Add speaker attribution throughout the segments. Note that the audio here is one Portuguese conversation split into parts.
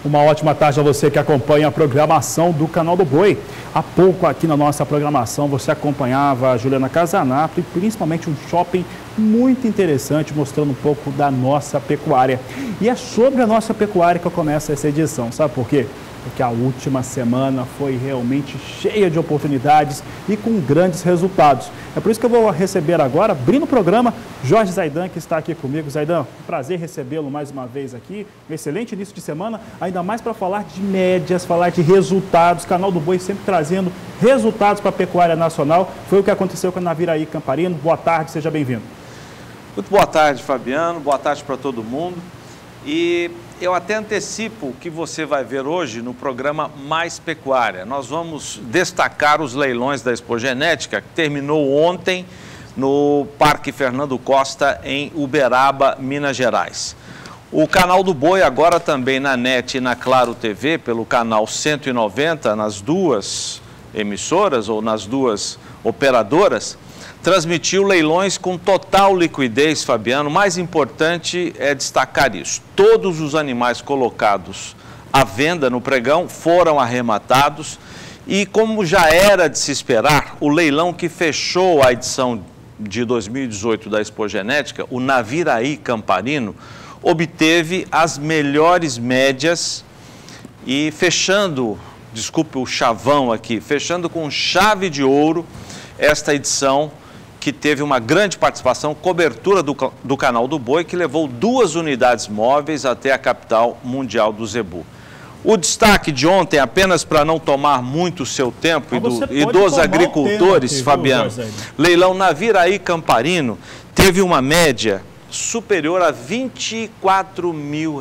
Speaker 1: Uma ótima tarde a você que acompanha a programação do Canal do Boi. Há pouco aqui na nossa programação você acompanhava a Juliana Casanato e principalmente um shopping muito interessante mostrando um pouco da nossa pecuária. E é sobre a nossa pecuária que eu começo essa edição, sabe por quê? Porque a última semana foi realmente cheia de oportunidades e com grandes resultados. É por isso que eu vou receber agora, abrindo o programa, Jorge Zaidan, que está aqui comigo. Zaidan, um prazer recebê-lo mais uma vez aqui. Um excelente início de semana, ainda mais para falar de médias, falar de resultados. Canal do Boi sempre trazendo resultados para a pecuária nacional. Foi o que aconteceu com a Naviraí Camparino. Boa tarde, seja bem-vindo.
Speaker 2: Muito boa tarde, Fabiano. Boa tarde para todo mundo. E eu até antecipo o que você vai ver hoje no programa Mais Pecuária. Nós vamos destacar os leilões da Expogenética, que terminou ontem no Parque Fernando Costa, em Uberaba, Minas Gerais. O Canal do Boi, agora também na NET e na Claro TV, pelo canal 190, nas duas emissoras ou nas duas operadoras, transmitiu leilões com total liquidez, Fabiano. O mais importante é destacar isso. Todos os animais colocados à venda no pregão foram arrematados e, como já era de se esperar, o leilão que fechou a edição de 2018 da Expogenética, o Naviraí Camparino, obteve as melhores médias e fechando, desculpe o chavão aqui, fechando com chave de ouro esta edição, que teve uma grande participação, cobertura do Canal do Boi, que levou 2 unidades móveis até a capital mundial do zebu. O destaque de ontem, apenas para não tomar muito o seu tempo e dos agricultores, aqui, Fabiano, leilão Naviraí Camparino teve uma média superior a R$24 mil.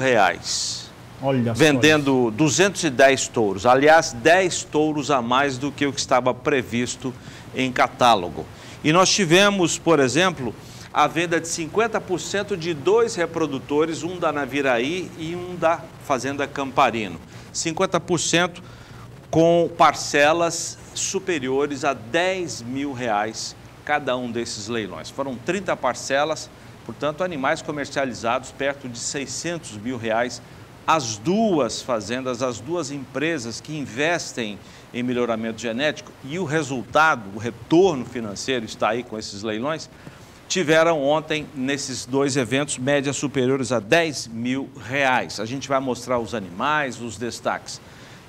Speaker 2: Olha, vendendo 210 touros, aliás, 10 touros a mais do que o que estava previsto em catálogo. E nós tivemos, por exemplo, a venda de 50% de 2 reprodutores, um da Naviraí e um da Fazenda Camparino. 50% com parcelas superiores a R$10 mil cada um desses leilões. Foram 30 parcelas, portanto, animais comercializados perto de R$600 mil. As duas fazendas, as duas empresas que investem em melhoramento genético, e o resultado, o retorno financeiro está aí com esses leilões, tiveram ontem, nesses 2 eventos, médias superiores a R$10 mil. A gente vai mostrar os animais, os destaques.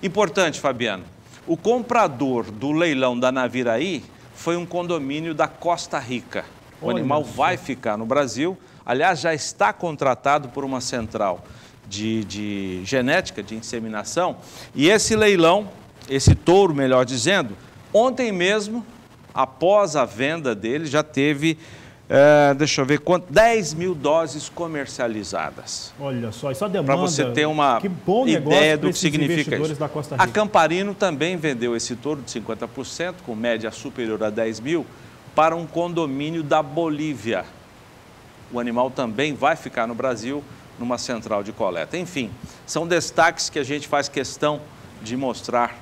Speaker 2: Importante, Fabiano, o comprador do leilão da Naviraí foi um condomínio da Costa Rica. O animal vai ficar no Brasil, aliás, já está contratado por uma central de genética, de inseminação, e esse leilão, esse touro, melhor dizendo, ontem mesmo, após a venda dele, já teve, deixa eu ver quanto, 10 mil doses comercializadas. Olha só, isso é demanda. Para você ter uma ideia do que significa isso. A Camparino também vendeu esse touro de 50%, com média superior a 10 mil, para um condomínio da Bolívia. O animal também vai ficar no Brasil, numa central de coleta. Enfim, são destaques que a gente faz questão de mostrar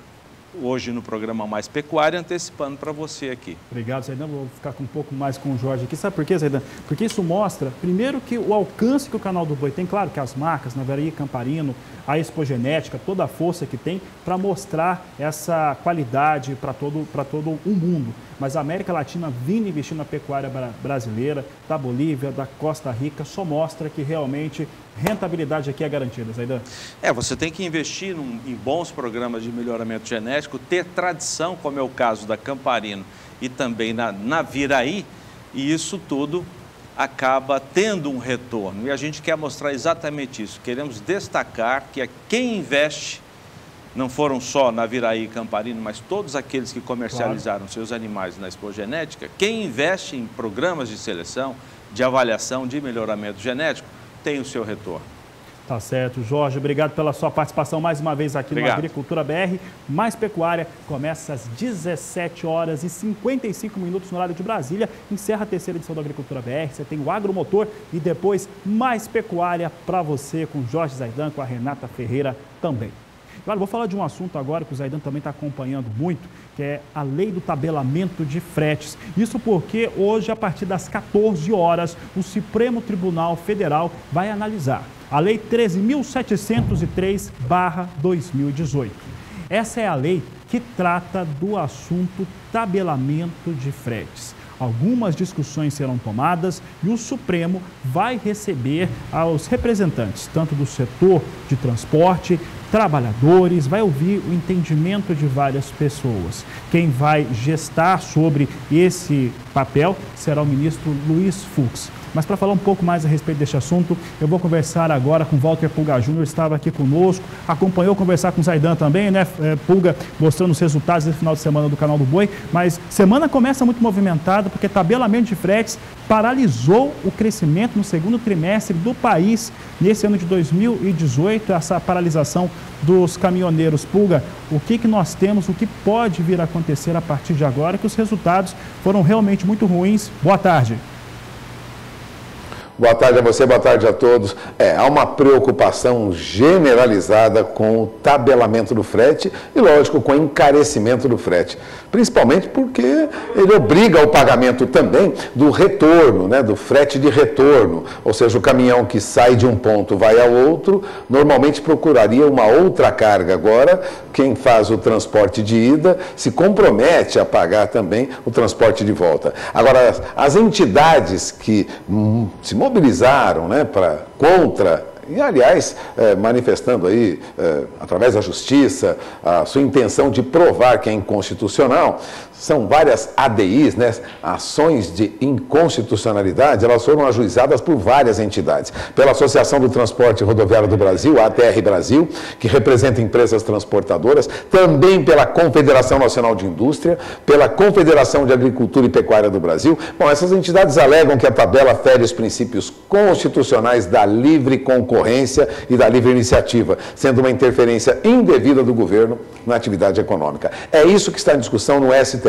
Speaker 2: hoje no programa Mais Pecuária, antecipando para você aqui. Obrigado, Zaidan. Vou ficar um pouco mais com o Jorge aqui. Sabe por quê, Zaidan? Porque isso mostra, primeiro, que o alcance que o Canal do Boi tem, claro que as marcas, Naviraí Camparino, a Expogenética, toda a força que tem para mostrar essa qualidade para todo o mundo. Mas a América Latina vindo investindo na pecuária brasileira, da Bolívia, da Costa Rica, só mostra que realmente rentabilidade aqui é garantida, Zaidan. Você tem que investir em bons programas de melhoramento genético, ter tradição, como é o caso da Camparino e também na Naviraí, e isso tudo acaba tendo um retorno. E a gente quer mostrar exatamente isso. Queremos destacar que quem investe, não foram só Naviraí e Camparino, mas todos aqueles que comercializaram seus animais na Expogenética, quem investe em programas de seleção, de avaliação, de melhoramento genético, tem o seu retorno. Tá certo, Jorge. Obrigado pela sua participação mais uma vez aqui no Agricultura BR. Mais Pecuária começa às 17h55 no horário de Brasília. Encerra a 3ª edição do Agricultura BR. Você tem o Agromotor e depois Mais Pecuária para você com Jorge Zaidan, com a Renata Ferreira também.
Speaker 1: Claro, vou falar de um assunto agora que o Zaidan também está acompanhando muito, que é a lei do tabelamento de fretes. Isso porque hoje, a partir das 14 horas, o Supremo Tribunal Federal vai analisar a Lei 13.703/2018. Essa é a lei que trata do assunto tabelamento de fretes. Algumas discussões serão tomadas e o Supremo vai receber aos representantes, tanto do setor de transporte, trabalhadores, vai ouvir o entendimento de várias pessoas. Quem vai gestar sobre esse papel será o ministro Luiz Fux. Mas para falar um pouco mais a respeito deste assunto, eu vou conversar agora com Walter Pulga Júnior, estava aqui conosco, acompanhou conversar com o Zaidan também, né, Pulga, mostrando os resultados desse final de semana do Canal do Boi, mas semana começa muito movimentada porque tabelamento de fretes paralisou o crescimento no segundo trimestre do país nesse ano de 2018, essa paralisação dos caminhoneiros. Pulga, o que nós temos, o que pode vir a acontecer a partir de agora, que os resultados foram realmente muito ruins. Boa tarde.
Speaker 3: Boa tarde a você, boa tarde a todos. Há uma preocupação generalizada com o tabelamento do frete e, lógico, com o encarecimento do frete. Principalmente porque ele obriga ao pagamento também do retorno, né, do frete de retorno. Ou seja, o caminhão que sai de um ponto vai ao outro, normalmente procuraria uma outra carga. Agora, quem faz o transporte de ida se compromete a pagar também o transporte de volta. Agora, as entidades que se mobilizaram, né, contra, e aliás, manifestando aí, através da justiça, a sua intenção de provar que é inconstitucional, são várias ADIs, né, ações de inconstitucionalidade, elas foram ajuizadas por várias entidades. Pela Associação do Transporte Rodoviário do Brasil, a ATR Brasil, que representa empresas transportadoras, também pela Confederação Nacional de Indústria, pela Confederação de Agricultura e Pecuária do Brasil. Bom, essas entidades alegam que a tabela fere os princípios constitucionais da livre concorrência e da livre iniciativa, sendo uma interferência indevida do governo na atividade econômica. É isso que está em discussão no STF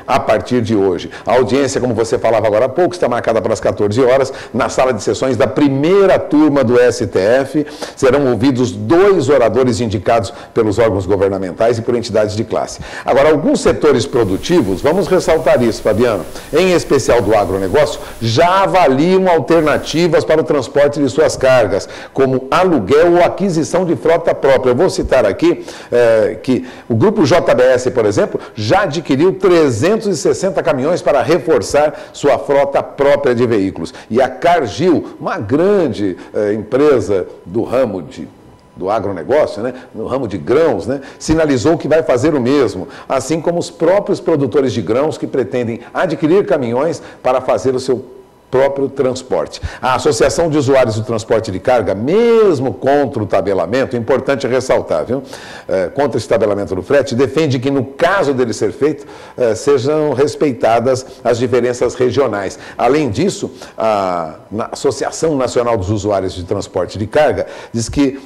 Speaker 3: a partir de hoje. A audiência, como você falava agora há pouco, está marcada para as 14 horas na sala de sessões da primeira turma do STF. Serão ouvidos 2 oradores indicados pelos órgãos governamentais e por entidades de classe. Agora, alguns setores produtivos, vamos ressaltar isso, Fabiano, em especial do agronegócio, já avaliam alternativas para o transporte de suas cargas, como aluguel ou aquisição de frota própria. Eu vou citar aqui que o Grupo JBS, por exemplo, já adquiriu 360 caminhões para reforçar sua frota própria de veículos. E a Cargill, uma grande empresa do ramo do agronegócio, né, no ramo de grãos, né, sinalizou que vai fazer o mesmo, assim como os próprios produtores de grãos que pretendem adquirir caminhões para fazer o seu próprio transporte. A Associação de Usuários do Transporte de Carga, mesmo contra o tabelamento, é importante ressaltar, viu? Contra esse tabelamento do frete, defende que no caso dele ser feito, sejam respeitadas as diferenças regionais. Além disso, a Associação Nacional dos Usuários de Transporte de Carga diz que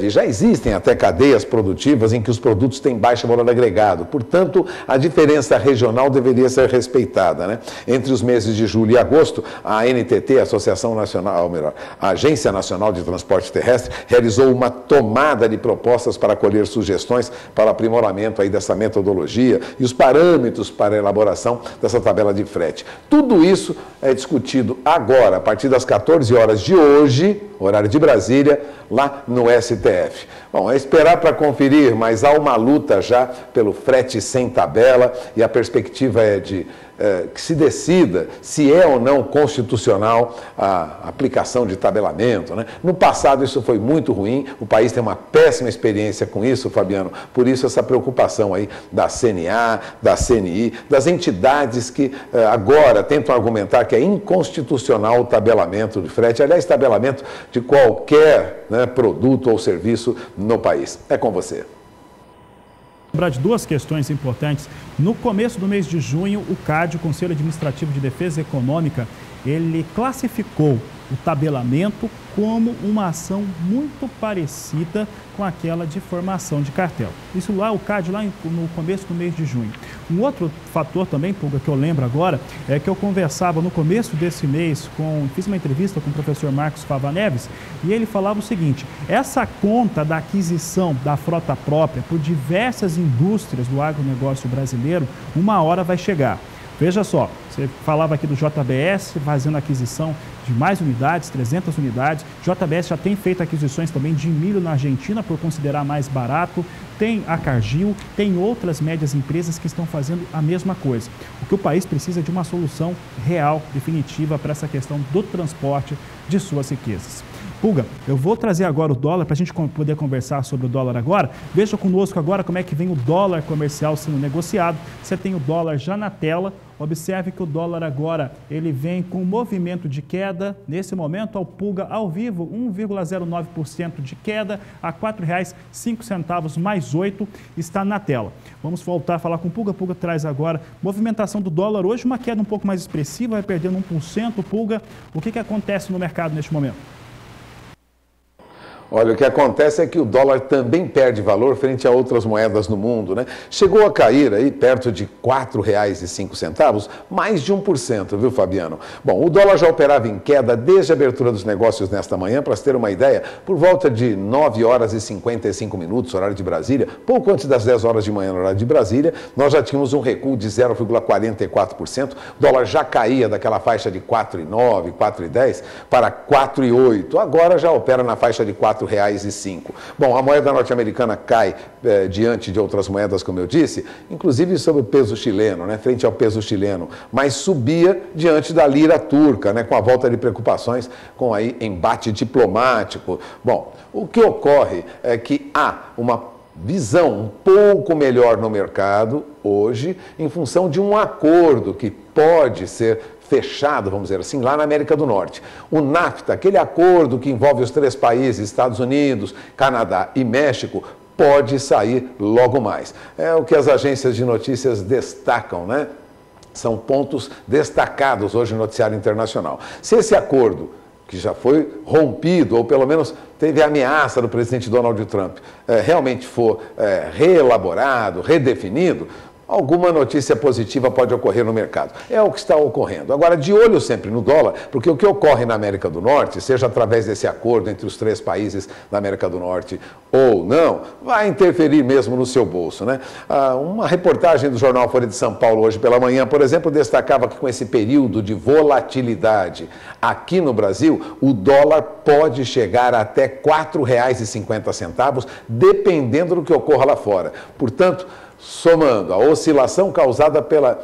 Speaker 3: já existem até cadeias produtivas em que os produtos têm baixo valor agregado. Portanto, a diferença regional deveria ser respeitada, né? Entre os meses de julho e agosto, a ANTT, a Agência Nacional de Transporte Terrestre, realizou uma tomada de propostas para colher sugestões para o aprimoramento aí dessa metodologia e os parâmetros para a elaboração dessa tabela de frete. Tudo isso é discutido agora, a partir das 14 horas de hoje, horário de Brasília, lá no STF. Bom, é esperar para conferir, mas há uma luta já pelo frete sem tabela e a perspectiva é de que se decida se é ou não constitucional a aplicação de tabelamento, né? No passado isso foi muito ruim, o país tem uma péssima experiência com isso, Fabiano, por isso essa preocupação aí da CNA, da CNI, das entidades que agora tentam argumentar que é inconstitucional o tabelamento de frete, aliás, tabelamento de qualquer, né, produto ou serviço no país. É com você.
Speaker 1: Lembrar de 2 questões importantes. No começo do mês de junho, o CAD, o Conselho Administrativo de Defesa Econômica, ele classificou o tabelamento como uma ação muito parecida com aquela de formação de cartel. Isso lá, o CAD, lá no começo do mês de junho. Um outro fator também, Pulga, que eu lembro agora, é que eu conversava no começo desse mês, fiz uma entrevista com o professor Marcos Fava Neves, e ele falava o seguinte: essa conta da aquisição da frota própria por diversas indústrias do agronegócio brasileiro, uma hora vai chegar. Veja só, você falava aqui do JBS fazendo aquisição de mais unidades, 300 unidades. JBS já tem feito aquisições também de milho na Argentina por considerar mais barato. Tem a Cargill, tem outras médias empresas que estão fazendo a mesma coisa. O que o país precisa é de uma solução real, definitiva para essa questão do transporte de suas riquezas. Pulga, eu vou trazer agora o dólar para a gente poder conversar sobre o dólar agora. Veja conosco agora como é que vem o dólar comercial sendo negociado. Você tem o dólar já na tela. Observe que o dólar agora ele vem com um movimento de queda. Nesse momento, ao Pulga ao vivo, 1,09% de queda a R$ 4,05 mais 8 está na tela. Vamos voltar a falar com o Pulga. Pulga traz agora movimentação do dólar hoje, uma queda um pouco mais expressiva, vai perdendo 1%. Pulga, o que acontece no mercado neste momento?
Speaker 3: Olha, o que acontece é que o dólar também perde valor frente a outras moedas no mundo, né? Chegou a cair aí perto de R$ 4,05, mais de 1%, viu, Fabiano? Bom, o dólar já operava em queda desde a abertura dos negócios nesta manhã, para se ter uma ideia, por volta de 9 horas e 55 minutos, horário de Brasília, pouco antes das 10 horas de manhã, no horário de Brasília, nós já tínhamos um recuo de 0,44%, o dólar já caía daquela faixa de 4,9, 4,10 para 4,8, agora já opera na faixa de R$ 4,05. Bom, a moeda norte-americana cai diante de outras moedas, como eu disse, inclusive sobre o peso chileno, né, frente ao peso chileno, mas subia diante da lira turca, né, com a volta de preocupações com aí embate diplomático. Bom, o que ocorre é que há uma visão um pouco melhor no mercado hoje, em função de um acordo que pode ser fechado, vamos dizer assim, lá na América do Norte. O NAFTA, aquele acordo que envolve os 3 países, Estados Unidos, Canadá e México, pode sair logo mais. É o que as agências de notícias destacam, né? São pontos destacados hoje no noticiário internacional. Se esse acordo, que já foi rompido, ou pelo menos teve a ameaça do presidente Donald Trump, realmente for reelaborado, redefinido, alguma notícia positiva pode ocorrer no mercado. É o que está ocorrendo. Agora, de olho sempre no dólar, porque o que ocorre na América do Norte, seja através desse acordo entre os 3 países da América do Norte ou não, vai interferir mesmo no seu bolso, né? Uma reportagem do jornal Folha de São Paulo hoje pela manhã, por exemplo, destacava que com esse período de volatilidade aqui no Brasil, o dólar pode chegar até R$ 4,50, dependendo do que ocorra lá fora. Portanto, somando a oscilação causada pela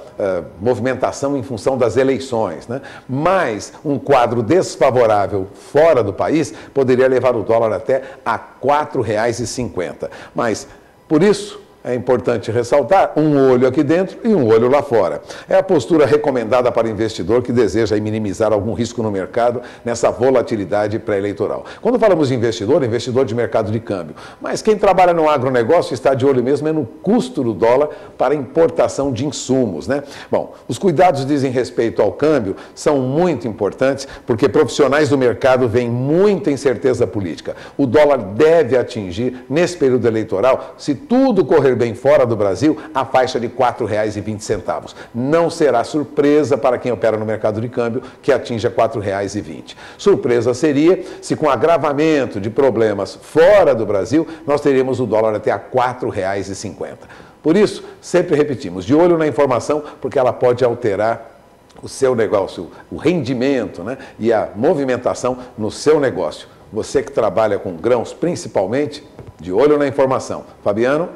Speaker 3: movimentação em função das eleições, né? Mais um quadro desfavorável fora do país, poderia levar o dólar até a R$ 4,50. Mas, por isso, é importante ressaltar um olho aqui dentro e um olho lá fora. É a postura recomendada para investidor que deseja minimizar algum risco no mercado nessa volatilidade pré-eleitoral. Quando falamos de investidor, investidor de mercado de câmbio. Mas quem trabalha no agronegócio está de olho mesmo no custo do dólar para importação de insumos, né? Bom, os cuidados dizem respeito ao câmbio são muito importantes porque profissionais do mercado veem muita incerteza política. O dólar deve atingir, nesse período eleitoral, se tudo correr bem fora do Brasil, a faixa de R$ 4,20. Não será surpresa para quem opera no mercado de câmbio que atinja R$ 4,20. Surpresa seria se com agravamento de problemas fora do Brasil, nós teríamos o dólar até a R$ 4,50. Por isso, sempre repetimos, de olho na informação, porque ela pode alterar o seu negócio, o rendimento, né, e a movimentação no seu negócio. Você que trabalha com grãos, principalmente, de olho na informação. Fabiano?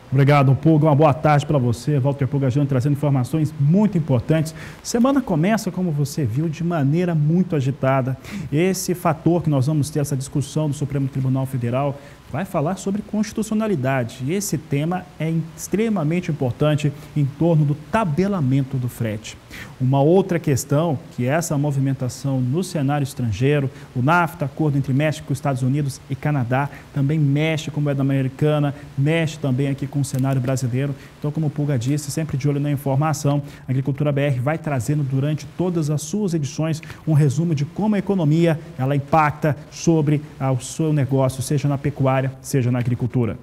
Speaker 1: Obrigado, Pulga. Uma boa tarde para você. Walter Pulga Júnior trazendo informações muito importantes. Semana começa, como você viu, de maneira muito agitada. Esse fator que nós vamos ter, essa discussão do Supremo Tribunal Federal, vai falar sobre constitucionalidade. E esse tema é extremamente importante em torno do tabelamento do frete. Uma outra questão, que é essa movimentação no cenário estrangeiro, o NAFTA, acordo entre México, Estados Unidos e Canadá, também mexe com a moeda americana, mexe também aqui com o cenário brasileiro. Então, como o Pulga disse, sempre de olho na informação, a Agricultura BR vai trazendo durante todas as suas edições um resumo de como a economia ela impacta sobre o seu negócio, seja na pecuária, seja na agricultura.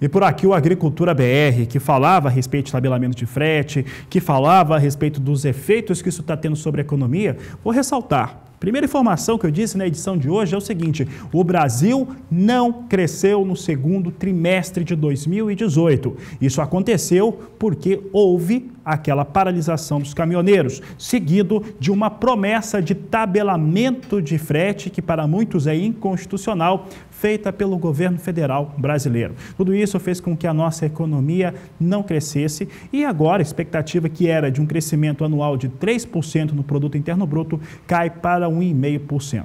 Speaker 1: E por aqui o Agricultura BR, que falava a respeito de tabelamento de frete, que falava a respeito dos efeitos que isso está tendo sobre a economia, vou ressaltar. Primeira informação que eu disse na edição de hoje é o seguinte: o Brasil não cresceu no segundo trimestre de 2018. Isso aconteceu porque houve aquela paralisação dos caminhoneiros, seguido de uma promessa de tabelamento de frete que para muitos é inconstitucional, feita pelo governo federal brasileiro. Tudo isso fez com que a nossa economia não crescesse e agora a expectativa que era de um crescimento anual de 3% no produto interno bruto cai para 1,5%.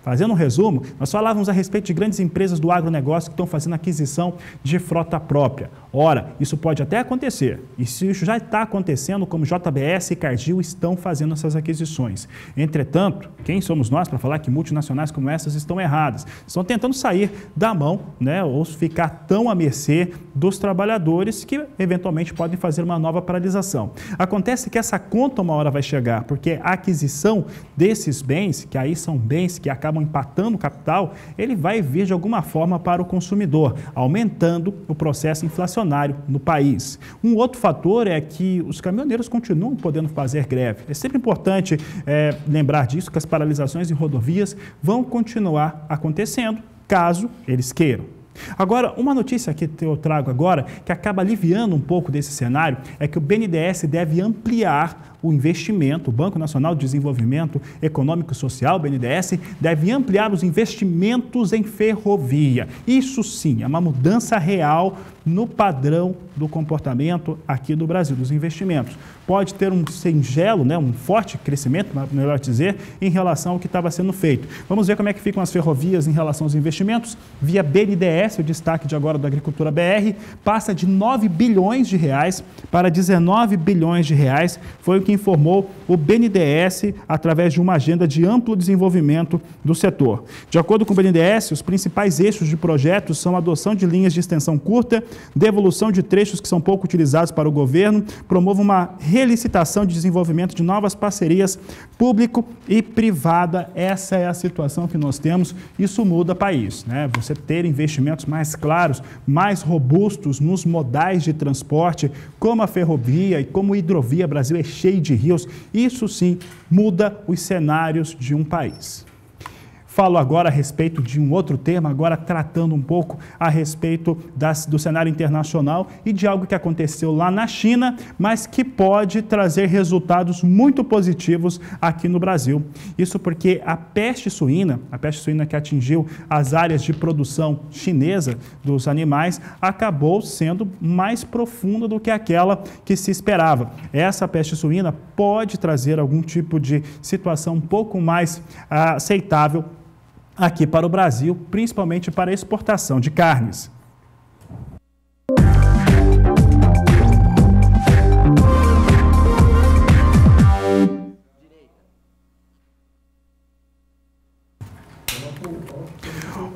Speaker 1: Fazendo um resumo, nós falávamos a respeito de grandes empresas do agronegócio que estão fazendo aquisição de frota própria. Ora, isso pode até acontecer, e se isso já está acontecendo, como JBS e Cargill estão fazendo essas aquisições. Entretanto, quem somos nós para falar que multinacionais como essas estão erradas? Estão tentando sair da mão, né, ou ficar tão à mercê dos trabalhadores que eventualmente podem fazer uma nova paralisação. Acontece que essa conta uma hora vai chegar, porque a aquisição desses bens, que aí são bens que acabam empatando o capital, ele vai vir de alguma forma para o consumidor, aumentando o processo inflacionário no país. Um outro fator é que os caminhoneiros continuam podendo fazer greve. É sempre importante lembrar disso, que as paralisações em rodovias vão continuar acontecendo, caso eles queiram. Agora, uma notícia que eu trago agora, que acaba aliviando um pouco desse cenário, é que o BNDES deve ampliar o investimento, o Banco Nacional de Desenvolvimento Econômico e Social, BNDES, deve ampliar os investimentos em ferrovia. Isso sim, é uma mudança real no padrão do comportamento aqui do Brasil, dos investimentos. Pode ter um singelo, um forte crescimento, melhor dizer, em relação ao que estava sendo feito. Vamos ver como é que ficam as ferrovias em relação aos investimentos. Via BNDES, o destaque de agora da Agricultura BR, passa de 9 bilhões de reais para 19 bilhões de reais, foi o que informou o BNDES através de uma agenda de amplo desenvolvimento do setor. De acordo com o BNDES, os principais eixos de projetos são a adoção de linhas de extensão curta, devolução de trechos que são pouco utilizados para o governo, promova uma relicitação de desenvolvimento de novas parcerias público e privada. Essa é a situação que nós temos. Isso muda o país, né? Você ter investimentos mais claros, mais robustos nos modais de transporte, como a ferrovia e como a hidrovia. O Brasil é cheio de rios. Isso sim muda os cenários de um país. Falo agora a respeito de um outro tema, agora tratando um pouco a respeito do cenário internacional e de algo que aconteceu lá na China, mas que pode trazer resultados muito positivos aqui no Brasil. Isso porque a peste suína que atingiu as áreas de produção chinesa dos animais, acabou sendo mais profunda do que aquela que se esperava. Essa peste suína pode trazer algum tipo de situação um pouco mais aceitável aqui para o Brasil, principalmente para a exportação de carnes.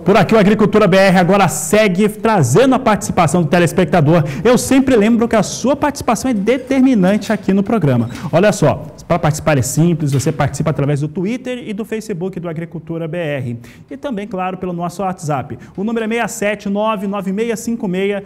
Speaker 1: Por aqui o Agricultura BR agora segue trazendo a participação do telespectador. Eu sempre lembro que a sua participação é determinante aqui no programa. Olha só, Para participar é simples, você participa através do Twitter e do Facebook do Agricultura BR. E também, claro, pelo nosso WhatsApp. O número é 6799656-2266.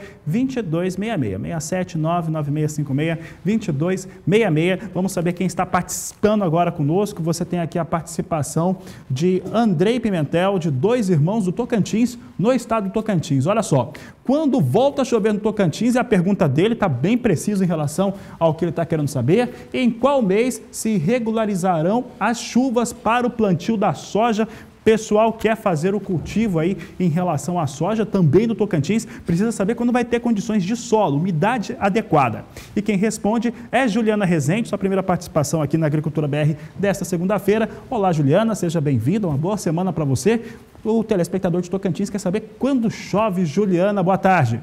Speaker 1: 6799656-2266. Vamos saber quem está participando agora conosco. Você tem aqui a participação de Andrei Pimentel, de Dois Irmãos do Tocantins, no estado do Tocantins. Olha só, quando volta a chover no Tocantins, a pergunta dele está bem precisa em relação ao que ele está querendo saber. Em qual mês se regularizarão as chuvas para o plantio da soja? Pessoal quer fazer o cultivo aí em relação à soja, também do Tocantins, precisa saber quando vai ter condições de solo, umidade adequada. E quem responde é Juliana Rezende, sua primeira participação aqui na Agricultura BR desta segunda-feira. Olá, Juliana, seja bem-vinda, uma boa semana para você. O telespectador de Tocantins quer saber quando chove. Juliana, boa tarde.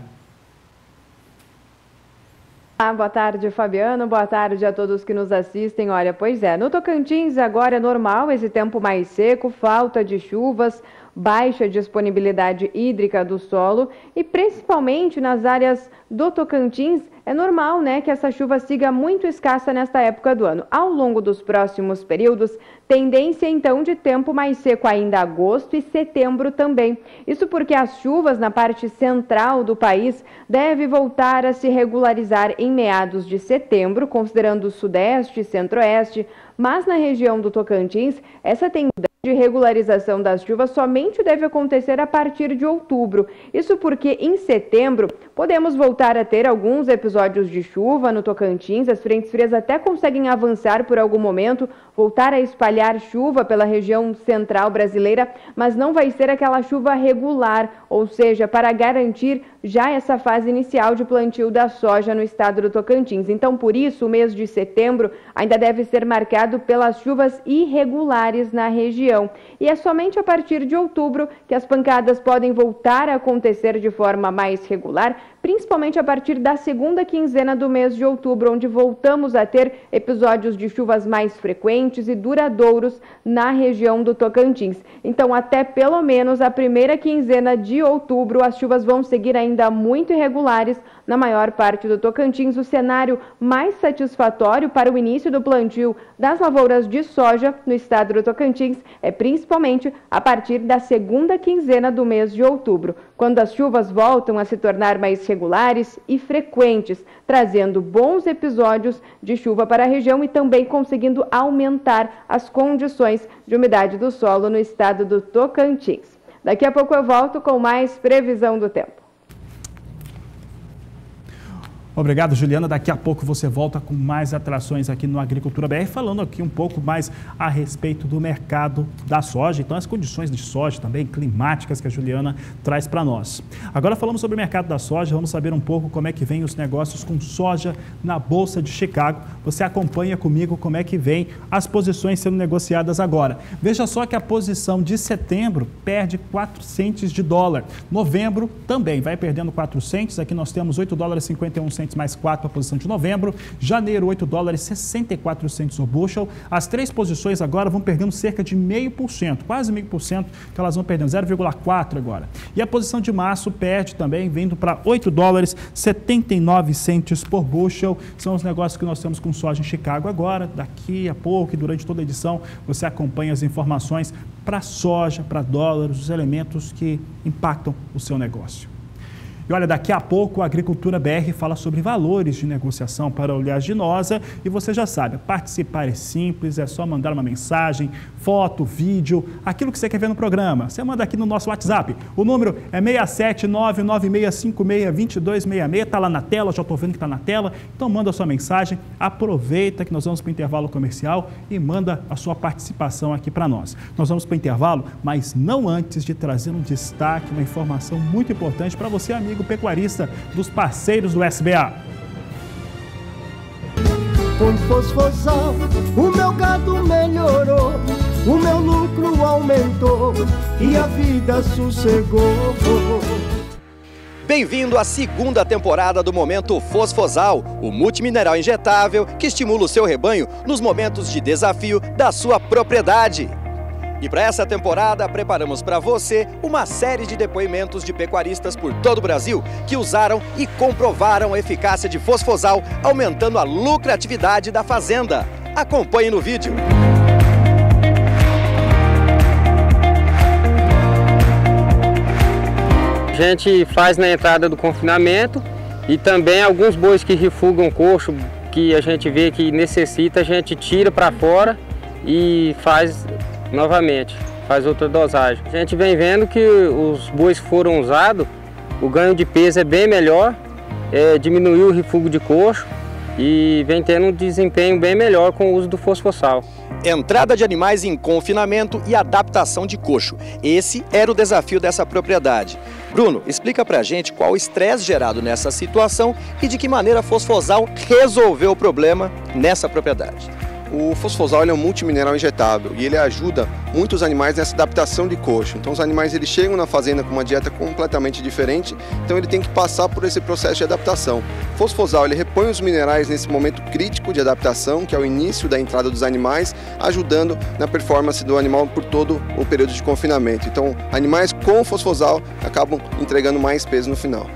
Speaker 4: Boa tarde, Fabiano. Boa tarde a todos que nos assistem. Olha, pois é, no Tocantins agora é normal esse tempo mais seco, falta de chuvas, baixa disponibilidade hídrica do solo e principalmente nas áreas do Tocantins é normal, né, que essa chuva siga muito escassa nesta época do ano. Ao longo dos próximos períodos, tendência então de tempo mais seco ainda agosto e setembro também. Isso porque as chuvas na parte central do país devem voltar a se regularizar em meados de setembro, considerando o sudeste e centro-oeste, mas na região do Tocantins, essa tendência de regularização das chuvas somente deve acontecer a partir de outubro. Isso porque em setembro podemos voltar a ter alguns episódios de chuva no Tocantins, as frentes frias até conseguem avançar por algum momento, voltar a espalhar chuva pela região central brasileira, mas não vai ser aquela chuva regular, ou seja, para garantir já essa fase inicial de plantio da soja no estado do Tocantins. Então, por isso, o mês de setembro ainda deve ser marcado pelas chuvas irregulares na região. E é somente a partir de outubro que as pancadas podem voltar a acontecer de forma mais regular, principalmente a partir da segunda quinzena do mês de outubro, onde voltamos a ter episódios de chuvas mais frequentes e duradouros na região do Tocantins. Então, até pelo menos a primeira quinzena de outubro, as chuvas vão seguir ainda muito irregulares na maior parte do Tocantins. O cenário mais satisfatório para o início do plantio das lavouras de soja no estado do Tocantins é principalmente a partir da segunda quinzena do mês de outubro, quando as chuvas voltam a se tornar mais regulares e frequentes, trazendo bons episódios de chuva para a região e também conseguindo aumentar as condições de umidade do solo no estado do Tocantins. Daqui a pouco eu volto com mais previsão do tempo.
Speaker 1: Obrigado, Juliana. Daqui a pouco você volta com mais atrações aqui no Agricultura BR, falando aqui um pouco mais a respeito do mercado da soja, então as condições de soja também climáticas que a Juliana traz para nós. Agora falamos sobre o mercado da soja, vamos saber um pouco como é que vem os negócios com soja na Bolsa de Chicago. Você acompanha comigo como é que vem as posições sendo negociadas agora. Veja só que a posição de setembro perde 4 centes de dólar. Novembro também vai perdendo 4 centes. Aqui nós temos 8 dólares e 51 centes mais 4 para a posição de novembro. Janeiro, 8 dólares e 64 centes o bushel. As três posições agora vão perdendo cerca de 0,5%, quase 0,5%, que elas vão perdendo, 0,4% agora. E a posição de março perde também, vindo para 8 dólares e 79 centes por bushel. São os negócios que nós temos com soja em Chicago agora. Daqui a pouco e durante toda a edição, você acompanha as informações para soja, para dólares, os elementos que impactam o seu negócio. E olha, daqui a pouco a Agricultura BR fala sobre valores de negociação para oleaginosa e você já sabe, participar é simples, é só mandar uma mensagem, foto, vídeo, aquilo que você quer ver no programa. Você manda aqui no nosso WhatsApp. O número é 67996562266, está lá na tela, já estou vendo que está na tela. Então manda a sua mensagem, aproveita que nós vamos para o intervalo comercial e manda a sua participação aqui para nós. Nós vamos para o intervalo, mas não antes de trazer um destaque, uma informação muito importante para você, amigo pecuarista dos parceiros do SBA.
Speaker 5: Com Fosfosal, o meu gado melhorou, o meu lucro aumentou e a vida sossegou.
Speaker 6: Bem-vindo à segunda temporada do Momento Fosfosal, o multimineral injetável que estimula o seu rebanho nos momentos de desafio da sua propriedade. E para essa temporada, preparamos para você uma série de depoimentos de pecuaristas por todo o Brasil que usaram e comprovaram a eficácia de Fosfosal, aumentando a lucratividade da fazenda. Acompanhe no vídeo.
Speaker 7: A gente faz na entrada do confinamento e também alguns bois que refugam coxo, que a gente vê que necessita, a gente tira para fora e faz novamente, faz outra dosagem. A gente vem vendo que os bois que foram usados, o ganho de peso é bem melhor, diminuiu o refúgio de coxo e vem tendo um desempenho bem melhor com o uso do fosfossal.
Speaker 6: Entrada de animais em confinamento e adaptação de coxo. Esse era o desafio dessa propriedade. Bruno, explica pra gente qual o estresse gerado nessa situação e de que maneira a Fosfosal resolveu o problema nessa propriedade.
Speaker 8: O Fosfosal é um multimineral injetável e ele ajuda muitos animais nessa adaptação de coxo. Então os animais eles chegam na fazenda com uma dieta completamente diferente, então ele tem que passar por esse processo de adaptação. O Fosfosal ele repõe os minerais nesse momento crítico de adaptação, que é o início da entrada dos animais, ajudando na performance do animal por todo o período de confinamento. Então animais com Fosfosal acabam entregando mais peso no final.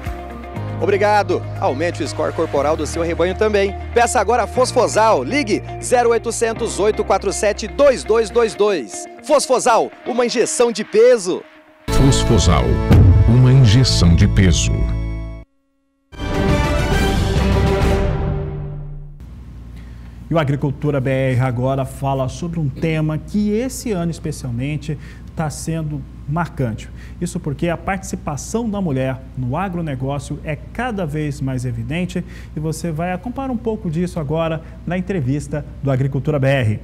Speaker 6: Obrigado! Aumente o score corporal do seu rebanho também. Peça agora Fosfosal. Ligue 0800 847 2222. Fosfosal, uma injeção de peso.
Speaker 9: Fosfosal, uma injeção de peso.
Speaker 1: E o Agricultura BR agora fala sobre um tema que esse ano especialmente está sendo marcante. Isso porque a participação da mulher no agronegócio é cada vez mais evidente e você vai acompanhar um pouco disso agora na entrevista do Agricultura BR.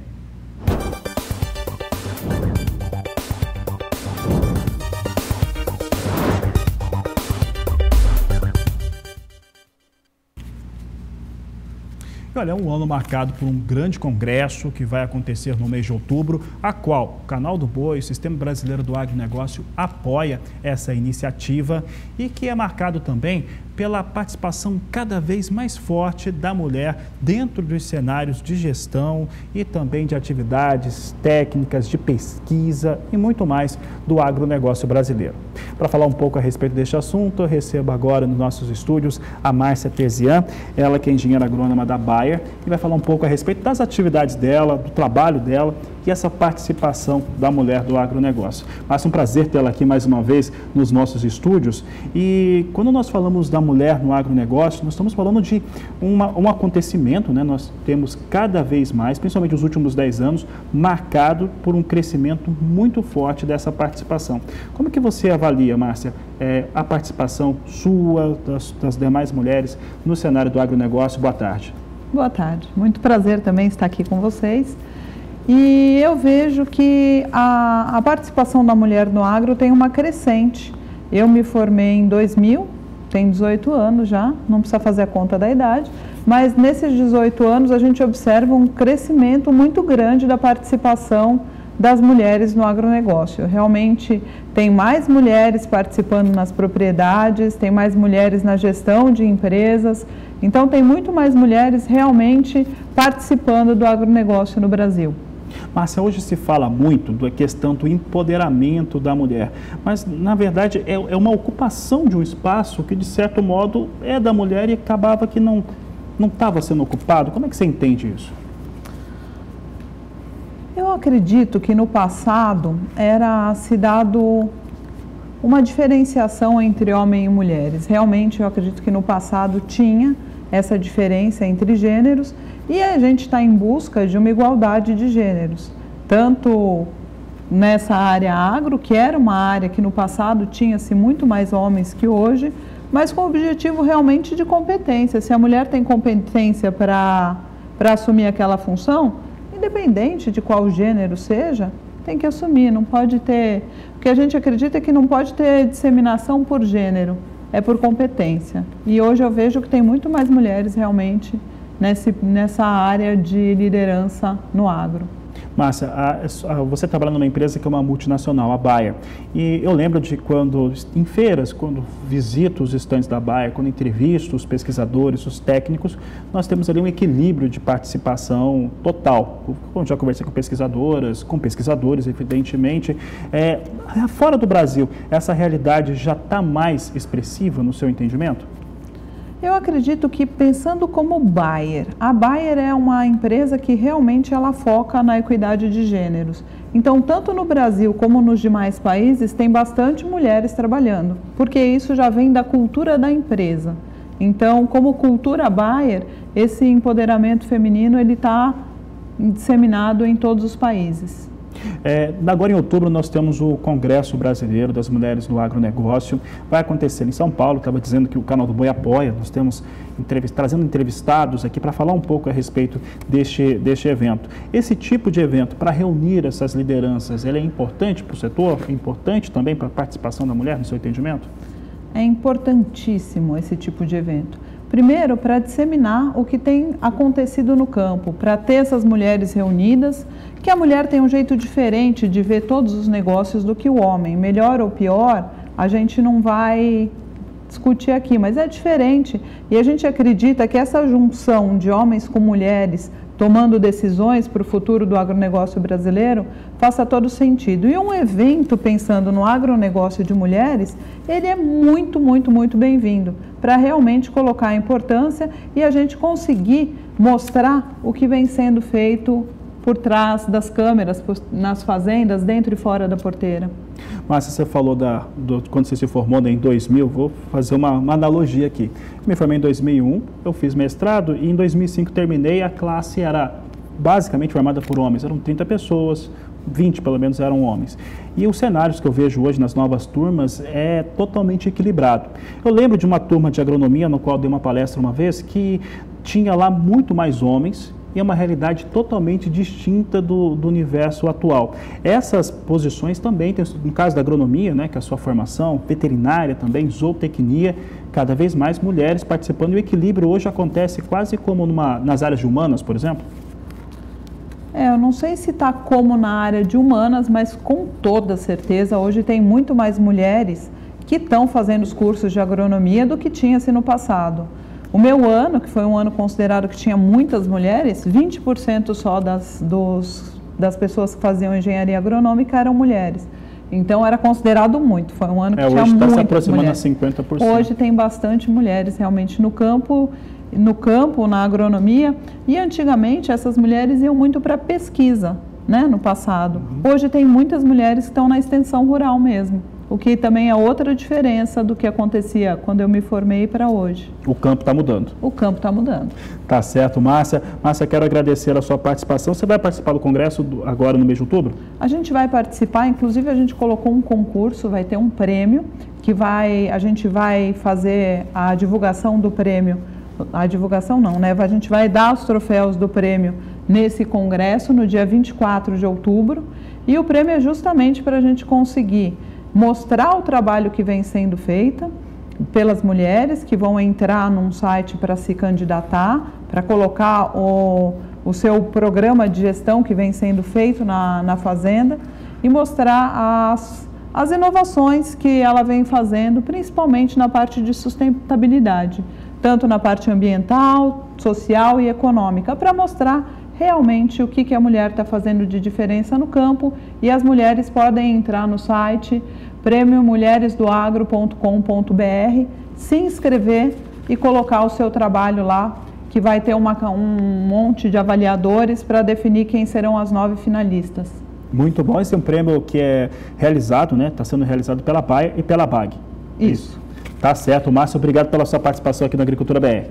Speaker 1: Olha, é um ano marcado por um grande congresso que vai acontecer no mês de outubro, a qual o Canal do Boi, o Sistema Brasileiro do Agronegócio, apoia essa iniciativa e que é marcado também pela participação cada vez mais forte da mulher dentro dos cenários de gestão e também de atividades técnicas, de pesquisa e muito mais do agronegócio brasileiro. Para falar um pouco a respeito deste assunto, eu recebo agora nos nossos estúdios a Márcia Tezian, ela que é engenheira agrônoma da Bayer, e vai falar um pouco a respeito das atividades dela, do trabalho dela e essa participação da mulher do agronegócio. Márcia, um prazer tê-la aqui mais uma vez nos nossos estúdios. E quando nós falamos da mulher no agronegócio, nós estamos falando de um acontecimento, né? Nós temos cada vez mais, principalmente nos últimos 10 anos, marcado por um crescimento muito forte dessa participação. Como que você avalia, Márcia, a participação sua, das demais mulheres no cenário do agronegócio? Boa tarde.
Speaker 10: Boa tarde. Muito prazer também estar aqui com vocês. E eu vejo que a participação da mulher no agro tem uma crescente. Eu me formei em 2000, tenho 18 anos já, não precisa fazer a conta da idade, mas nesses 18 anos a gente observa um crescimento muito grande da participação das mulheres no agronegócio. Realmente tem mais mulheres participando nas propriedades, tem mais mulheres na gestão de empresas, então tem muito mais mulheres realmente participando do agronegócio no Brasil.
Speaker 1: Márcia, hoje se fala muito da questão do empoderamento da mulher, mas na verdade é uma ocupação de um espaço que de certo modo é da mulher e acabava que não estava sendo ocupado. Como é que você entende isso?
Speaker 10: Eu acredito que no passado era se dado uma diferenciação entre homens e mulheres. Realmente eu acredito que no passado tinha essa diferença entre gêneros e a gente está em busca de uma igualdade de gêneros, tanto nessa área agro, que era uma área que no passado tinha-se muito mais homens que hoje, mas com o objetivo realmente de competência. Se a mulher tem competência para assumir aquela função, independente de qual gênero seja, tem que assumir, não pode ter... O que a gente acredita é que não pode ter disseminação por gênero, é por competência. E hoje eu vejo que tem muito mais mulheres realmente nessa área de liderança no agro.
Speaker 1: Márcia, você trabalha numa empresa que é uma multinacional, a Bayer, e eu lembro de quando, em feiras, quando visito os estandes da Bayer, quando entrevisto os pesquisadores, os técnicos, nós temos ali um equilíbrio de participação total. Eu já conversei com pesquisadoras, com pesquisadores, evidentemente. Fora do Brasil, essa realidade já está mais expressiva no seu entendimento?
Speaker 10: Eu acredito que, pensando como Bayer, a Bayer é uma empresa que realmente ela foca na equidade de gêneros. Então, tanto no Brasil como nos demais países, tem bastante mulheres trabalhando, porque isso já vem da cultura da empresa. Então, como cultura Bayer, esse empoderamento feminino ele está disseminado em todos os países.
Speaker 1: Agora em outubro nós temos o Congresso Brasileiro das Mulheres no Agronegócio, vai acontecer em São Paulo, estava dizendo que o Canal do Boi apoia, nós temos trazendo entrevistados aqui para falar um pouco a respeito deste evento. Esse tipo de evento, para reunir essas lideranças, ele é importante para o setor? É importante também para a participação da mulher, no seu entendimento?
Speaker 10: É importantíssimo esse tipo de evento. Primeiro, para disseminar o que tem acontecido no campo, para ter essas mulheres reunidas, que a mulher tem um jeito diferente de ver todos os negócios do que o homem. Melhor ou pior, a gente não vai discutir aqui, mas é diferente. E a gente acredita que essa junção de homens com mulheres tomando decisões para o futuro do agronegócio brasileiro faça todo sentido. E um evento pensando no agronegócio de mulheres, ele é muito, muito, muito bem-vindo para realmente colocar a importância e a gente conseguir mostrar o que vem sendo feito por trás das câmeras, nas fazendas, dentro e fora da porteira.
Speaker 1: Márcia, você falou quando você se formou em 2000, vou fazer uma analogia aqui. Me formei em 2001, eu fiz mestrado e em 2005 terminei, a classe era basicamente formada por homens, eram 30 pessoas, 20 pelo menos eram homens. E os cenários que eu vejo hoje nas novas turmas é totalmente equilibrado. Eu lembro de uma turma de agronomia, no qual dei uma palestra uma vez, que tinha lá muito mais homens, e é uma realidade totalmente distinta do universo atual. Essas posições também, no caso da agronomia, né, que é a sua formação, veterinária também, zootecnia, cada vez mais mulheres participando. E o equilíbrio hoje acontece quase como nas áreas de humanas, por exemplo?
Speaker 10: Eu não sei se está como na área de humanas, mas com toda certeza hoje tem muito mais mulheres que estão fazendo os cursos de agronomia do que tinha-se no passado. O meu ano, que foi um ano considerado que tinha muitas mulheres, 20% só das pessoas que faziam engenharia agronômica eram mulheres. Então era considerado muito, foi um ano que tinha muitas mulheres. Hoje está se aproximando a 50%. Hoje tem bastante mulheres realmente no campo, na agronomia, e antigamente essas mulheres iam muito para pesquisa, né, no passado. Hoje tem muitas mulheres que estão na extensão rural mesmo. O que também é outra diferença do que acontecia quando eu me formei para hoje.
Speaker 1: O campo está mudando.
Speaker 10: O campo está mudando.
Speaker 1: Tá certo, Márcia. Márcia, quero agradecer a sua participação. Você vai participar do Congresso agora no mês de outubro?
Speaker 10: A gente vai participar, inclusive a gente colocou um concurso, vai ter um prêmio, a gente vai fazer a divulgação do prêmio. A divulgação não, né? A gente vai dar os troféus do prêmio nesse congresso no dia 24 de outubro. E o prêmio é justamente para a gente conseguir mostrar o trabalho que vem sendo feito pelas mulheres que vão entrar num site para se candidatar, para colocar o seu programa de gestão que vem sendo feito na fazenda e mostrar as inovações que ela vem fazendo, principalmente na parte de sustentabilidade, tanto na parte ambiental, social e econômica, para mostrar realmente o que a mulher está fazendo de diferença no campo. E as mulheres podem entrar no site premiomulheresdoagro.com.br, se inscrever e colocar o seu trabalho lá, que vai ter um monte de avaliadores para definir quem serão as 9 finalistas.
Speaker 1: Muito bom, esse é um prêmio que é realizado, né? Está sendo realizado pela Bayer e pela BAG.
Speaker 10: Isso.
Speaker 1: Tá certo, Márcio, obrigado pela sua participação aqui na Agricultura BR.